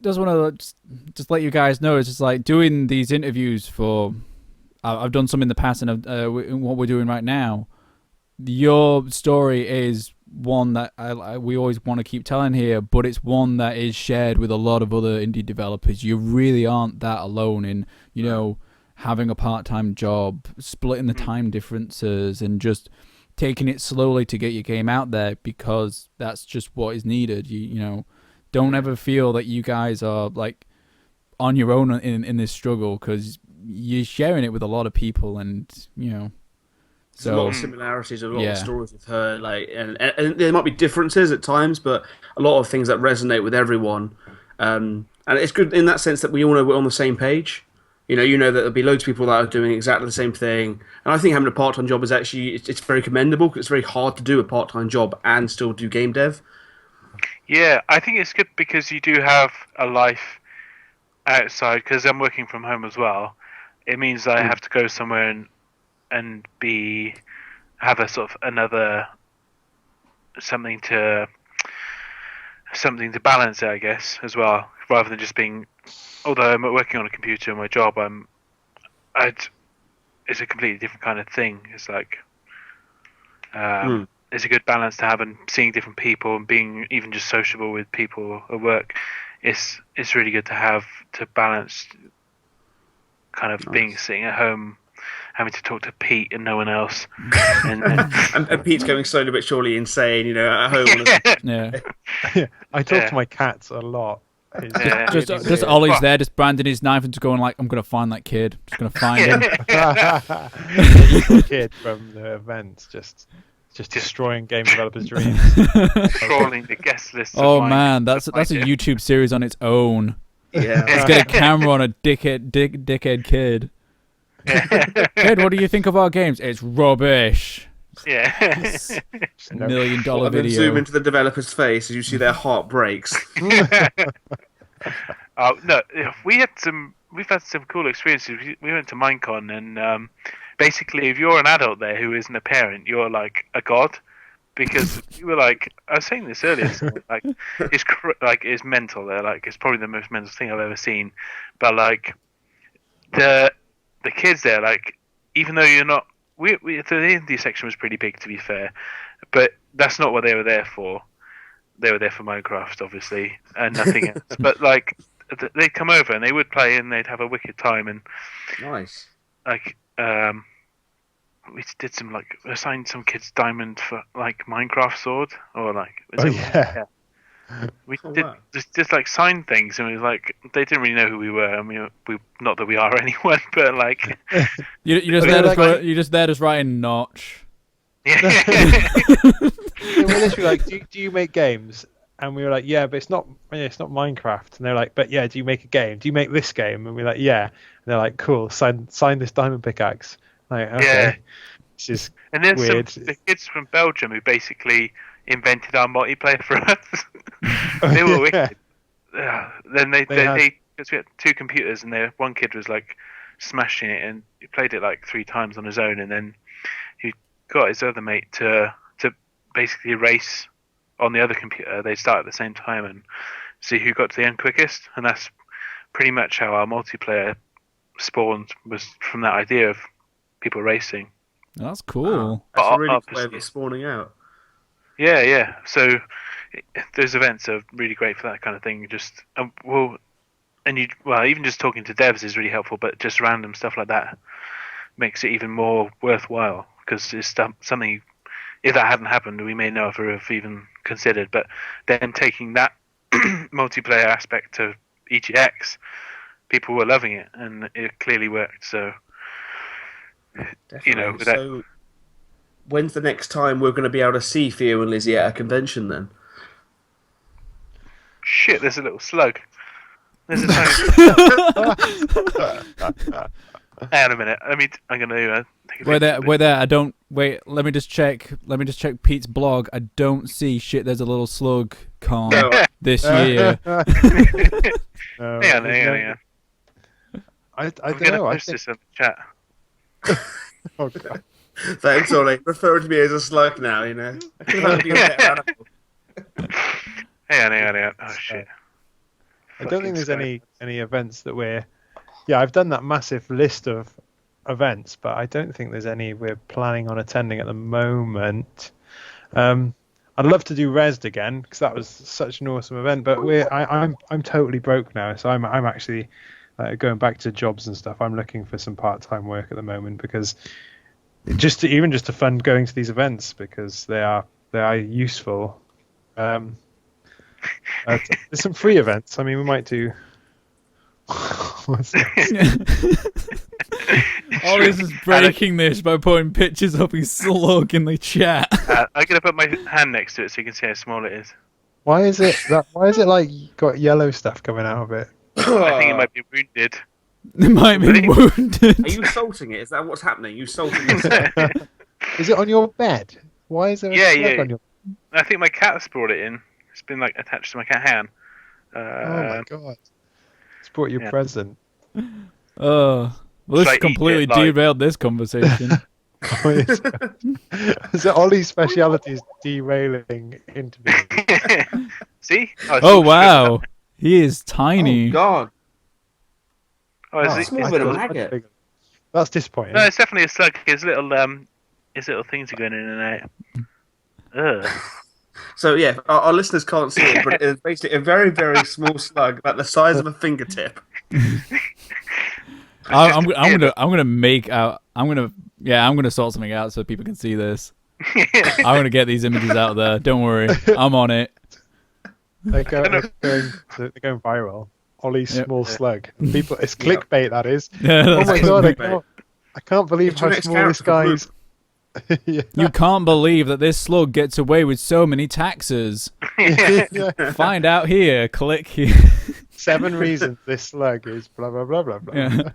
Just want to just let you guys know. It's just like doing these interviews for. I've done some in the past, and what we're doing right now. Your story is one that we always want to keep telling here, but it's one that is shared with a lot of other indie developers. You really aren't that alone in, having a part-time job, splitting the time differences, and just taking it slowly to get your game out there, because that's just what is needed. Don't ever feel that you guys are on your own in this struggle, because you're sharing it with a lot of people, and There's a lot of similarities, a lot of stories with her, and there might be differences at times, but a lot of things that resonate with everyone. And it's good in that sense that we all know we're on the same page. You know that there'll be loads of people that are doing exactly the same thing. And I think having a part-time job is actually it's very commendable, because it's very hard to do a part-time job and still do game dev. Yeah, I think it's good because you do have a life outside. Because I'm working from home as well. It means I have to go somewhere and have a sort of another something to balance it, I guess, as well, rather than just being. Although I'm working on a computer in my job, it's a completely different kind of thing. It's it's a good balance to have, and seeing different people and being even just sociable with people at work. It's really good to have to balance kind of being sitting at home, having to talk to Pete and no one else, and Pete's going slowly but surely insane, at home. Yeah. I talk to my cats a lot. Just Ollie's there, just branding his knife and just going I'm gonna find that kid. Just gonna find him. Evil kid from the event, just destroying game developers' dreams. Trolling the guest list. Oh man, that's a YouTube series on its own. Yeah. Let's get a camera on a dickhead kid. Kid, what do you think of our games? It's rubbish. Yeah. $1 million And then video. zoom into the developer's face as you see their heart breaks. No, we've had some cool experiences. We went to Minecon, and basically, if you're an adult there who isn't a parent, you're like a god, because you were I was saying this earlier, it's mental there. It's probably the most mental thing I've ever seen. But the kids there, even though you're not. The indie section was pretty big, to be fair, but that's not what they were there for. They were there for Minecraft, obviously, and nothing else. But they'd come over and they would play, and they'd have a wicked time. And Nice. We did some assigned some kids diamond for Minecraft sword, or we did just sign things, and it was they didn't really know who we were. I mean, not that we are anyone, but you just there just writing notch. Yeah. We're literally do you make games? And we were yeah, but it's not Minecraft. And they're but yeah, do you make a game? Do you make this game? And we're yeah. And they're cool, sign this diamond pickaxe. Okay. Yeah. This is and then weird. the kids from Belgium who basically invented our multiplayer for us. They were wicked. Then they because we had two computers, and one kid was smashing it, and he played it 3 times on his own, and then he got his other mate to basically race on the other computer, they'd start at the same time and see who got to the end quickest, and that's pretty much how our multiplayer spawned, was from that idea of people racing. That's cool. That's a really cool way of it spawning out. Yeah. So those events are really great for that kind of thing. Just even just talking to devs is really helpful, but just random stuff like that makes it even more worthwhile, because it's something, if that hadn't happened, we may never have even considered. But then taking that multiplayer aspect to EGX, people were loving it, and it clearly worked. So, definitely. So, when's the next time we're going to be able to see Theo and Lizzie at a convention then? Shit, there's a little slug. There's a tiny... Hang on a minute. I'm going to take a Wait there. I don't... Wait, let me just check Pete's blog. I don't see shit. There's a little slug con this year. No, Hang on. I I'm don't going to know. post this in the chat. Oh, God. Thanks, Ollie. Referring to me as a slug now, you know. I could have been a better animal. Hang on. Oh, shit. I don't think there's any events that we're... Yeah, I've done that massive list of events, but I don't think there's any we're planning on attending at the moment. I'd love to do Rezzed again, because that was such an awesome event, but I'm totally broke now, so I'm actually going back to jobs and stuff. I'm looking for some part-time work at the moment, because just to fund going to these events, because they are useful. There's some free events. I mean, we might do... Ollie's is breaking this by putting pictures of his slug in the chat. I'm going to put my hand next to it so you can see how small it is. Why is it like got yellow stuff coming out of it? I think it might be wounded. It might be wounded. Are you salting it? Is that what's happening? You salting it? Is it on your bed? Why is there a slug on your... I think my cat's brought it in. It's been attached to my cat hand. Oh my god. It's brought you a present. Well, this completely derailed this conversation. So Ollie's speciality is derailing interviews. See? Oh wow. He is tiny. Oh god. Oh, is it's more than a maggot. That's disappointing. No, it's definitely a slug. His little things are going in and out. Ugh. So yeah, our listeners can't see it, but it's basically a very, very small slug, about the size of a fingertip. I'm gonna sort something out so people can see this. I'm gonna get these images out there. Don't worry, I'm on it. They're going viral. Ollie's small slug. People, it's clickbait. That is. Yeah, oh my god! I can't believe It's how small this guy is. Yeah. You can't believe that this slug gets away with so many taxes. Find out here. Click here. 7 reasons this slug is blah blah blah blah blah. Yeah.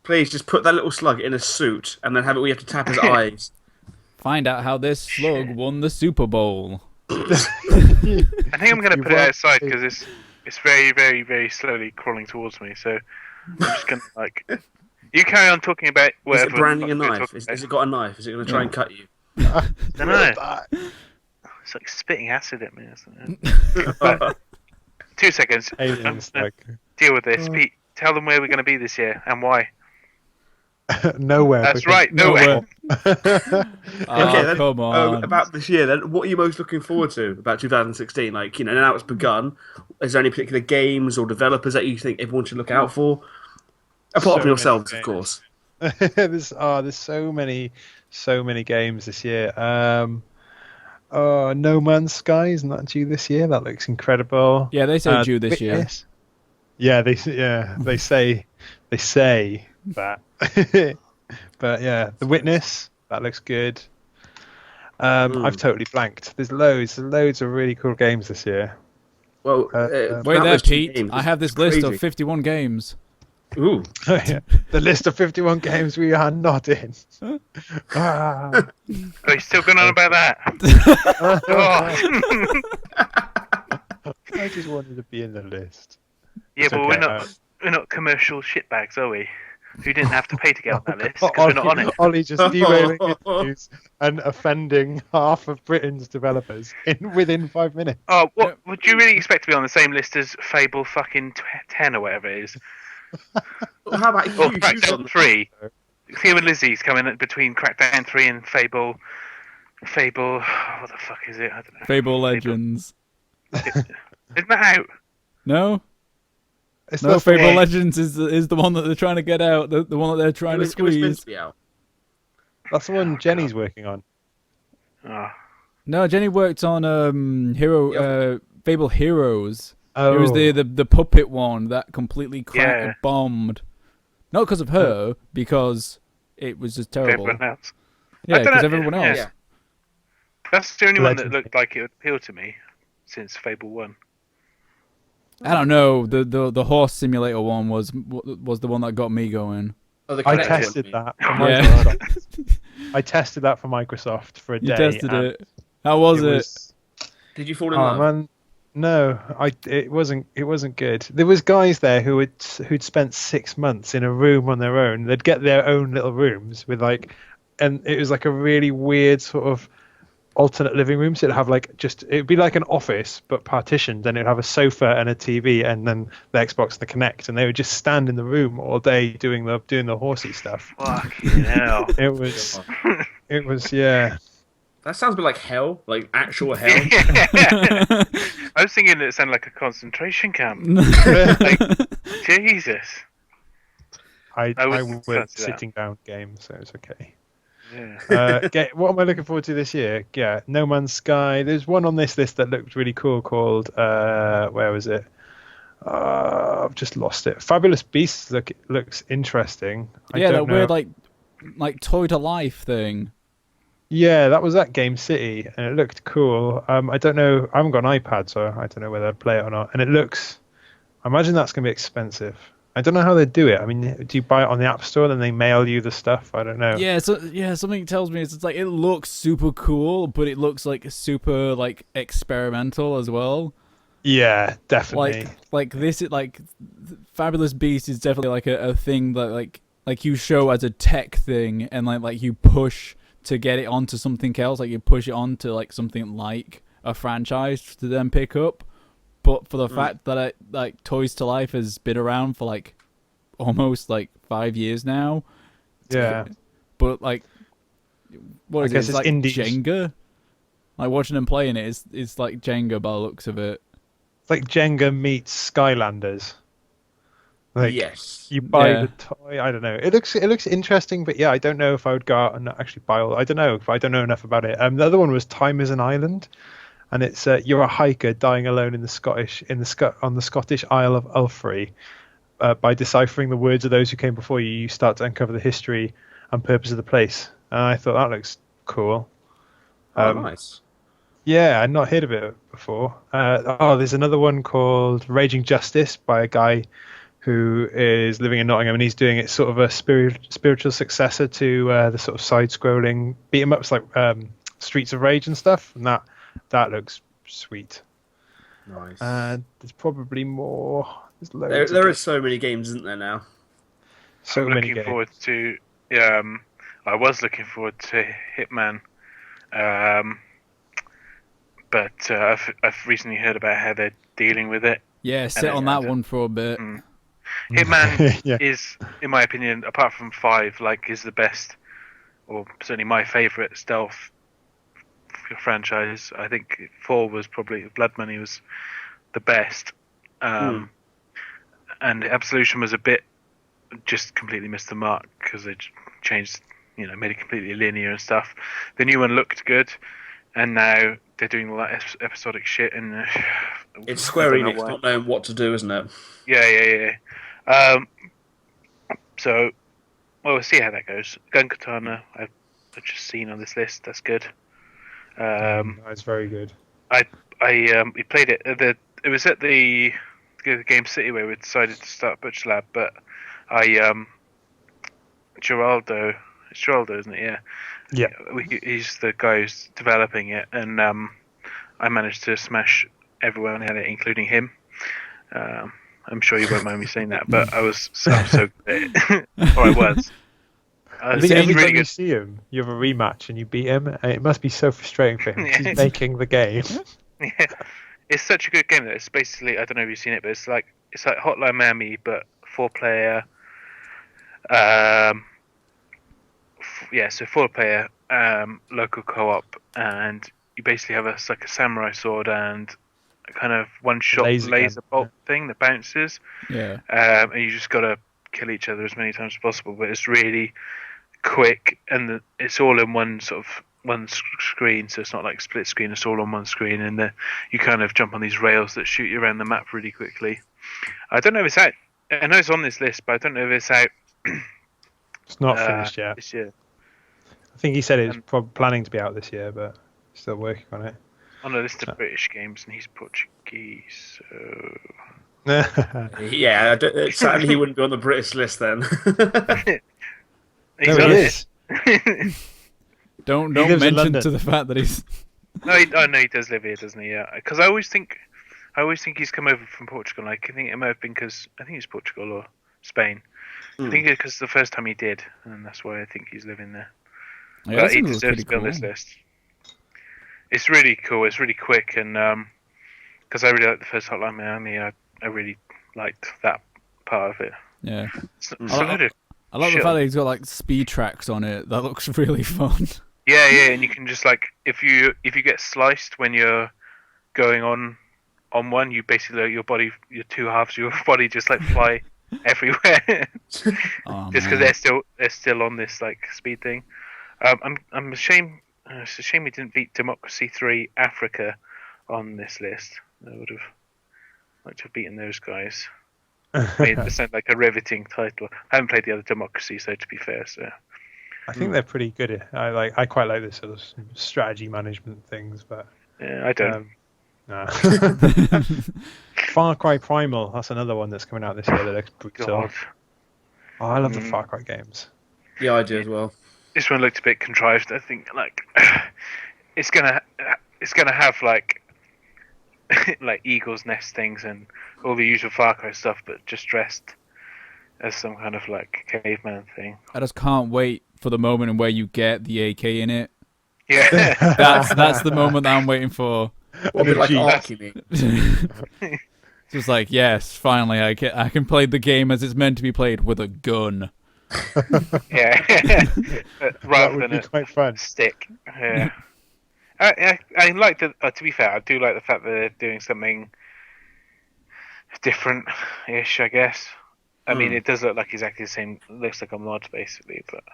Please just put that little slug in a suit and then have it. We have to tap his eyes. Find out how this slug won the Super Bowl. I think I'm going to put it outside because it's very, very, very slowly crawling towards me. So I'm just going to You carry on talking about whatever. Is it branding a knife? Has it got a knife? Is it going to try and cut you? I don't know. It's like spitting acid at me or something. But 2 seconds. Deal with this. Pete, tell them where we're going to be this year and why. Nowhere. That's right, nowhere. Okay, then, come on. About this year, then, what are you most looking forward to about 2016? Now it's begun. Is there any particular games or developers that you think everyone should look out for? Apart from yourselves, of course. There's so many games this year. No Man's Sky, isn't that due this year? That looks incredible. Yeah, they say due this year. Yeah, they say that. But yeah, The Witness, that looks good. I've totally blanked. There's loads of really cool games this year. Well, wait there, Pete. I have this list of 51 games. Ooh. The list of 51 games we are not in. Are you still going on about that? I just wanted to be in the list. Yeah, but we're not commercial shitbags, are we? who didn't have to pay to get on that list because we're not on it. Ollie just derailing interviews and offending half of Britain's developers within 5 minutes. Oh, what would you really expect to be on the same list as Fable fucking 10 or whatever it is? Well, how about Or you? Crackdown 3. Theo and Lizzie's coming in between Crackdown 3 and Fable. What the fuck is it? I don't know. Fable Legends. Isn't that out? No? It's No, not Fable funny. Legends is the one that they're trying to get out, the one that they're trying to It was meant squeeze. to be out. That's the one Jenny's working on. Oh. No, Jenny worked on Fable Heroes. Oh, It was the puppet one that completely Yeah. bombed. Not because of her, because it was just terrible. Everyone else. Yeah, I don't because know, everyone else. Yeah. That's the only one that Legend. looked like it would appeal to me since Fable 1. I don't know. The horse simulator one was the one that got me going. Oh, the I Kinect tested one. that for Yeah. Microsoft. I tested that for Microsoft for a You day. tested and it. How was it? Did you fall in Oh love? man, no, it wasn't good. There was guys there who'd spent 6 months in a room on their own. They'd get their own little rooms with and it was like a really weird sort of alternate living room. So it'd have it'd be like an office but partitioned, and it'd have a sofa and a TV and then the Xbox and the Kinect, and they would just stand in the room all day doing the horsey stuff. Fucking hell. It was yeah. That sounds a bit like hell, like actual hell. I was thinking it sounded like a concentration camp. Like, Jesus. I wouldn't was fancy that. sitting down game, so it's okay. Yeah. What am I looking forward to this year? Yeah, No Man's Sky. There's one on this list that looked really cool called where was it? I've just lost it. Fabulous Beasts looks interesting. Yeah, that don't know. weird like toy to life thing. Yeah, that was at Game City, and it looked cool. I don't know. I haven't got an iPad, so I don't know whether I'd play it or not. And it looks. I imagine that's going to be expensive. I don't know how they do it. I mean, do you buy it on the App Store and then they mail you the stuff? I don't know. Yeah, something tells me it's like it looks super cool, but it looks like super like experimental as well. Yeah, definitely. Like this is like Fabulous Beast is definitely like a thing that like you show as a tech thing, and like you push to get it onto something else, like you push it onto like something like a franchise to then pick up. But for the fact that like Toys to Life has been around for like almost like 5 years now. Yeah. But like, what is I guess it? It's it's like indies. Jenga. Like watching them playing it, it's like Jenga by the looks of it. It's like Jenga meets Skylanders. Like Yes. you buy Yeah. the toy. I don't know. It looks interesting, but yeah, I don't know if I would go out and actually buy all. I don't know if I don't know enough about it. The other one was Time is an Island, and it's you're a hiker dying alone on the Scottish Isle of Ulfrey. By deciphering the words of those who came before you, you start to uncover the history and purpose of the place. And I thought that looks cool. Nice. Yeah, I'd not heard of it before. There's another one called Raging Justice by a guy who is living in Nottingham, and he's doing it sort of a spiritual successor to the sort of side-scrolling beat 'em ups like Streets of Rage and stuff. And that looks sweet. Nice. There's probably more. There's loads. There are so many games, isn't there now? so I'm many looking games. forward to. I was looking forward to Hitman, but I've recently heard about how they're dealing with it. Yeah, sit on that one for a bit. Hitman Yeah. is, in my opinion, apart from 5, is the best, or certainly my favourite stealth franchise. I think 4 was probably Blood Money was the best, and Absolution was a bit just completely missed the mark because they changed, made it completely linear and stuff. The new one looked good, and now they're doing all that episodic shit. And It's Square I don't know Enix why. not knowing what to do, isn't it? Yeah. So, we'll see how that goes. Gun Katana, I've just seen on this list. That's good. That's very good. We played it. It was at the Game City where we decided to start Butcher Lab, but Geraldo, it's Geraldo, isn't it? Yeah. He's the guy who's developing it, and I managed to smash everyone in it, including him. I'm sure you won't mind me saying that, but I was so good at it. Or I was. I think every really time you good. see him, you have a rematch and you beat him, and it must be so frustrating for him. 'Cause he's making the game. Yeah. It's such a good game that it's basically, I don't know if you've seen it, but it's like Hotline Miami, but 4-player. So 4-player local co-op, and you basically have it's like a samurai sword and a kind of one-shot laser bolt thing that bounces. Yeah. And you just gotta kill each other as many times as possible, but it's really quick, and it's all in one screen, so it's not like split screen, it's all on one screen, and you kind of jump on these rails that shoot you around the map really quickly. I don't know if it's out. I know it's on this list, but I don't know if it's out. It's not finished yet. This year. I think he said it's planning to be out this year, but still working on it. On a list of British games, and he's Portuguese, so... Yeah, sadly he wouldn't be on the British list then. He's no, on he it. is. Don't lives in mention London. to the fact that he's. No, he does live here, doesn't he? Yeah, because I always think he's come over from Portugal. I think it might have been because I think it's Portugal or Spain. I think it's because the first time he did, and that's why I think he's living there. Yeah, But that he seems deserves to pretty be on this cool. list. It's really cool. It's really quick, and because I really liked the first Hotline Miami, I really liked that part of it. Yeah. I I like the fact that he's got like speed tracks on it. That looks really fun. Yeah, and you can just like if you get sliced when you're going on one, you basically your two halves of your body just like fly everywhere. Oh, Just because man. they're still on this like speed thing. I'm ashamed. It's a shame we didn't beat Democracy 3 Africa on this list. I would have liked to have beaten those guys. It sounds like a riveting title. I haven't played the other Democracy, so to be fair, so I think they're pretty good. I quite like this sort of strategy management things, but yeah, I don't. nah. Far Cry Primal, that's another one that's coming out this year that looks brutal. God. Oh, I love the Far Cry games. Yeah, I do as well. This one looked a bit contrived. I think like it's gonna have like like eagle's nest things and all the usual Far Cry stuff, but just dressed as some kind of like caveman thing. I just can't wait for the moment in where you get the AK in it. Yeah, That's the moment that I'm waiting for. What, a bit like Ark, you mean? Just like, yes, finally, I can play the game as it's meant to be played with a gun. yeah. Rather would than be quite fun. stick. Yeah. I like the. To be fair, I do like the fact that they're doing something different-ish. I guess. I mean, it does look like exactly the same. Looks like a mod, basically, but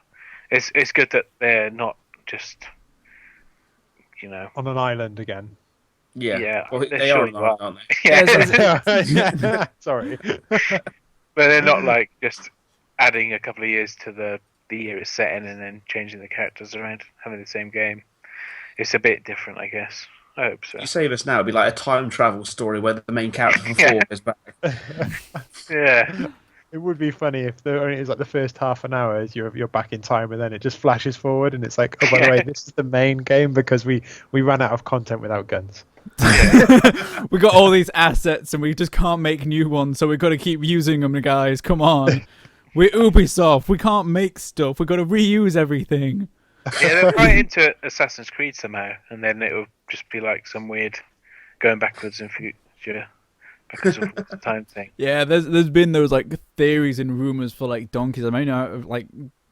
it's good that they're not just, on an island again. Yeah. Well, they're they are, surely not. aren't they? Yeah, Sorry. but they're not like just adding a couple of years to the year it's set in and then changing the characters around, having the same game. It's a bit different, I guess. I hope so. You save us now, it'd be like a time travel story where the main character from 4 goes back. Yeah. It would be funny if it's like the first half an hour is you're back in time and then it just flashes forward and it's like, oh, by the way, this is the main game because we ran out of content without guns. We got all these assets and we just can't make new ones, so we've got to keep using them, guys. Come on. We're Ubisoft. We can't make stuff. We've got to reuse everything. Yeah, they're right into Assassin's Creed somehow, and then it'll just be like some weird going backwards in future because of the time thing. Yeah, there's been those like theories and rumors for like donkeys. I mean, I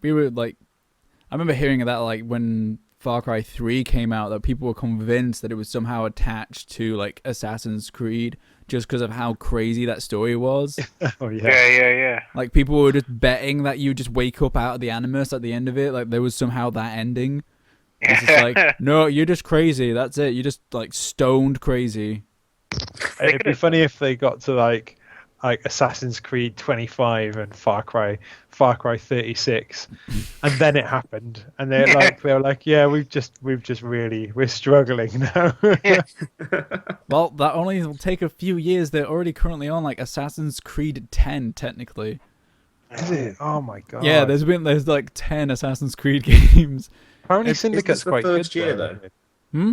remember hearing of that like when Far Cry 3 came out, that people were convinced that it was somehow attached to like Assassin's Creed just because of how crazy that story was. Oh yeah. Yeah. Like people were just betting that you just wake up out of the Animus at the end of it, like there was somehow that ending. It's just like, no, you're just crazy. That's it. You're just like stoned crazy. It'd be funny if they got to like Assassin's Creed 25 and Far Cry 36, and then it happened, and they were like, yeah, we're struggling now. Well, that only will take a few years. They're already currently on like Assassin's Creed 10, technically. Is it? Oh my god. Yeah, there's like 10 Assassin's Creed games. Apparently Syndicate's quite good. Year, though. Hmm?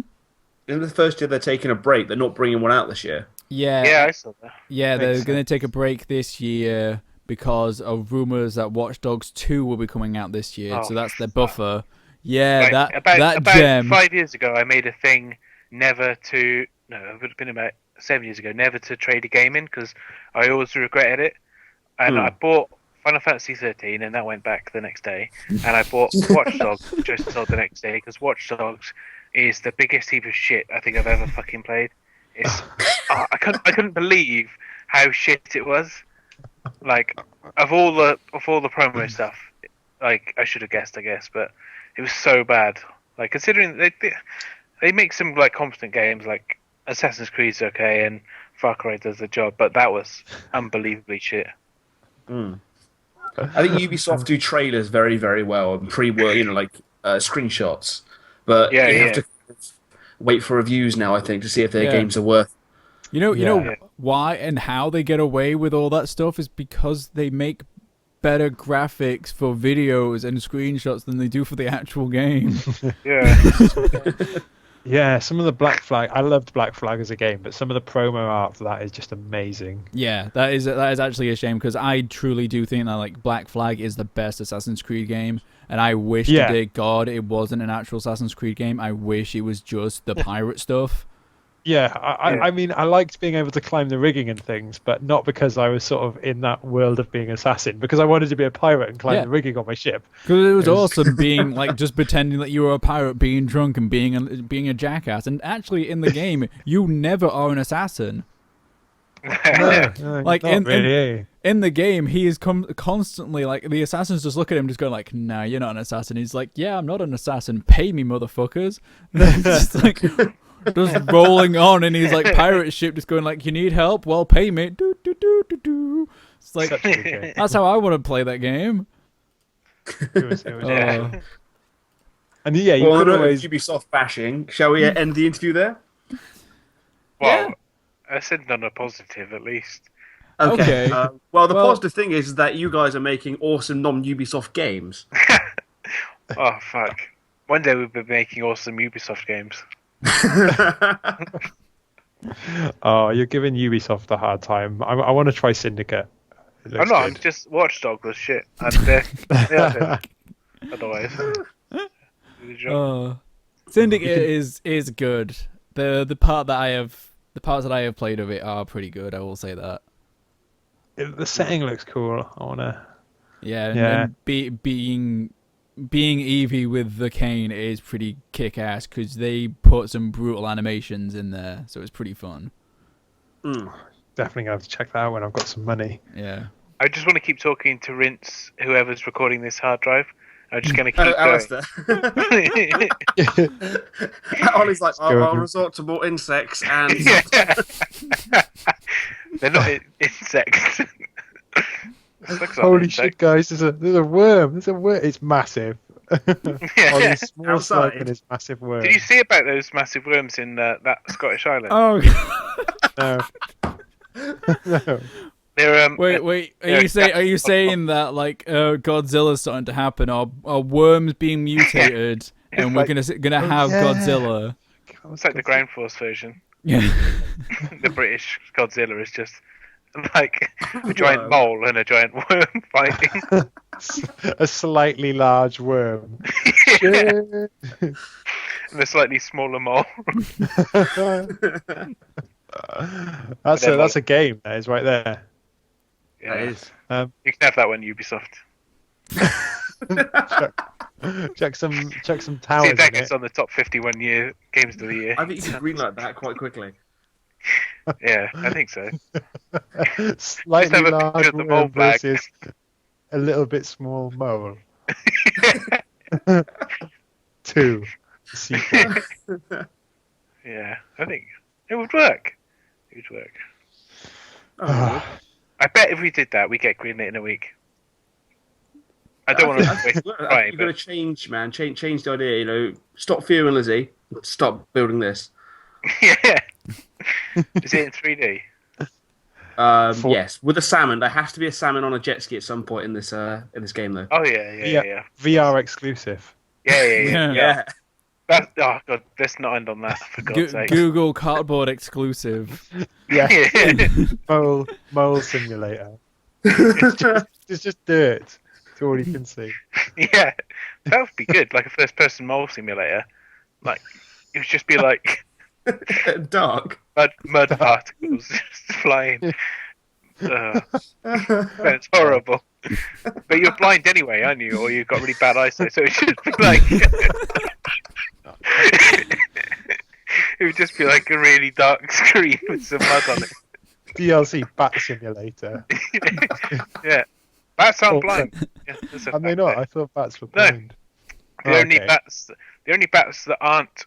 In the first year they're taking a break. They're not bringing one out this year. Yeah, I saw that. Yeah, they're going to take a break this year because of rumors that Watch Dogs 2 will be coming out this year. So that's their buffer. Yeah, about gem. 5 years ago, I made a thing it would have been about 7 years ago, never to trade a game in because I always regretted it. And I bought Final Fantasy 13, and that went back the next day. And I bought Watch Dogs just the next day because Watch Dogs is the biggest heap of shit I think I've ever fucking played. It's I couldn't believe how shit it was. Like of all the promo stuff, like I should have guessed, I guess, but it was so bad. Like considering they make some like competent games, like Assassin's Creed's okay and Far Cry does the job, but that was unbelievably shit. I think Ubisoft do trailers very, very well and pre-work, screenshots. But you have to wait for reviews now, I think, to see if their games are worth. You know why and how they get away with all that stuff is because they make better graphics for videos and screenshots than they do for the actual game. Yeah, some of the Black Flag. I loved Black Flag as a game, but some of the promo art for that is just amazing. Yeah, that is actually a shame because I truly do think that like Black Flag is the best Assassin's Creed game, and I wish to God it wasn't an actual Assassin's Creed game. I wish it was just the pirate stuff. Yeah, I mean, I liked being able to climb the rigging and things, but not because I was sort of in that world of being assassin, because I wanted to be a pirate and climb the rigging on my ship. Because it was awesome being like just pretending that you were a pirate, being drunk and being a jackass. And actually, in the game, you never are an assassin. Like in the game, he is constantly like the assassins just look at him, just going like, "Nah, you're not an assassin." He's like, "Yeah, I'm not an assassin. Pay me, motherfuckers." Just like. Just rolling on in his like pirate ship, just going like, "You need help? Well, pay me." Do, do, do, do, do. It's like that's how I want to play that game. It was And yeah, you could always Ubisoft bashing. Shall we end the interview there? Well, I said on a positive at least. Okay. The positive thing is that you guys are making awesome non-Ubisoft games. Oh fuck! One day we'll be making awesome Ubisoft games. Oh, you're giving Ubisoft a hard time. I want to try Syndicate. I'm not. I'm just Watchdog was shit. And otherwise, Syndicate is good. The parts that I have played of it are pretty good. I will say that. The setting looks cool. I wanna. Yeah. And being Eevee with the cane is pretty kick-ass because they put some brutal animations in there, so it's pretty fun. Definitely gonna have to check that out when I've got some money. Yeah. I just want to keep talking to Rinse, whoever's recording this hard drive. I'm just going to keep going. Ollie's like, I'll resort to more insects and... They're not insects. Holy shit, guys! There's a worm. There's a worm. It's massive. Yeah. Small slug and his massive worm. Did you see about those massive worms in that Scottish island? Oh. No. They're, wait. Are you saying that like Godzilla's starting to happen? Are worms being mutated, and we're gonna have Godzilla? It's like the Ground Force version. Yeah. The British Godzilla is just like a giant mole and a giant worm fighting. A slightly large worm. And a slightly smaller mole. That's a game. That is right there. Yeah, it is. You can have that one, Ubisoft. check some towers. See if that gets on the top 51 games of the year. I think you can greenlight that quite quickly. Yeah, I think so. Slightly large worm versus a little bit small mole. 2 sequel. Yeah, I think it would work. I bet if we did that, we get greenlit in a week. I don't want to waste time. You've got to change, man. Change the idea. Stop fearing Lizzie. Stop building this. Yeah. Is it in 3D? Yes, with a salmon. There has to be a salmon on a jet ski at some point in this game, though. Oh yeah. VR exclusive. Yeah. Oh god, let's not end on that for God's sake. Google Cardboard exclusive. Yeah. Mole simulator. It's just dirt. That's all you can see. Yeah, that would be good. Like a first-person mole simulator. Like it would just be like dark mud particles just flying. That's horrible. But you're blind anyway, aren't you? Or you've got really bad eyesight, so it should be like it would just be like a really dark screen with some mud on it. DLC Bat Simulator. Yeah, bats aren't blind. Yeah, Are they not? I thought bats were blind. The only bats that aren't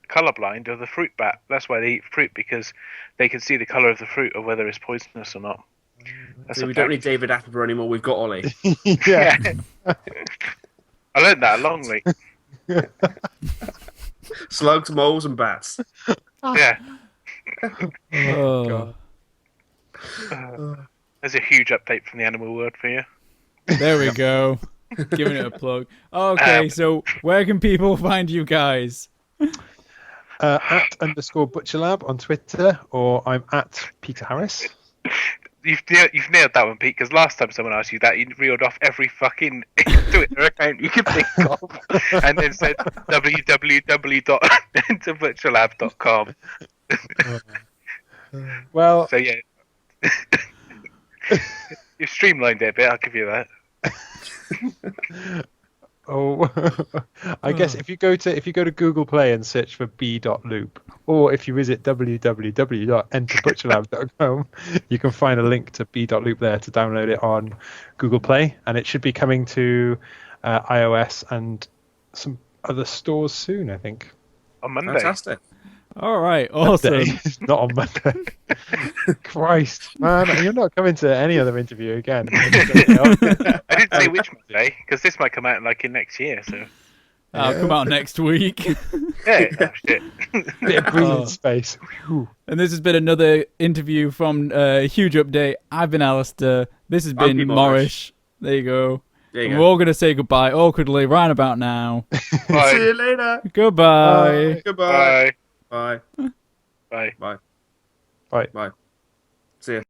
colorblind are the fruit bat. That's why they eat fruit, because they can see the color of the fruit or whether it's poisonous or not. So we don't need David Attenborough anymore. We've got Ollie. Yeah. I learned that a long way. Slugs, moles, and bats. Yeah. Oh. There's a huge update from the animal world for you. There we go. Giving it a plug. Okay, so where can people find you guys? @_ButcherLab on Twitter, or I'm at Peter Harris. You've nailed that one, Pete, because last time someone asked you that, you reeled off every fucking Twitter account you could think of, and then said www.butcherlab.com. Well, so yeah, you've streamlined it a bit. I'll give you that. I guess if you go to Google Play and search for b.loop, or if you visit www.enterbutcherlab.com, you can find a link to b.loop there to download it on Google Play, and it should be coming to iOS and some other stores soon, I think. On Monday. Fantastic. All right, awesome. Not on Monday. Christ, man, you're not coming to any other interview again. I didn't say which Monday, because this might come out like in next year. So I'll come out next week. yeah, oh, shit. Bit of breathing space. Whew. And this has been another interview from Huge Update. I've been Alistair. This has been Pete Morris. There you go. There you And go. we're all going to say goodbye awkwardly right about now. Bye. See you later. Goodbye. Goodbye. Bye. Bye. Bye. Bye. Bye. See ya.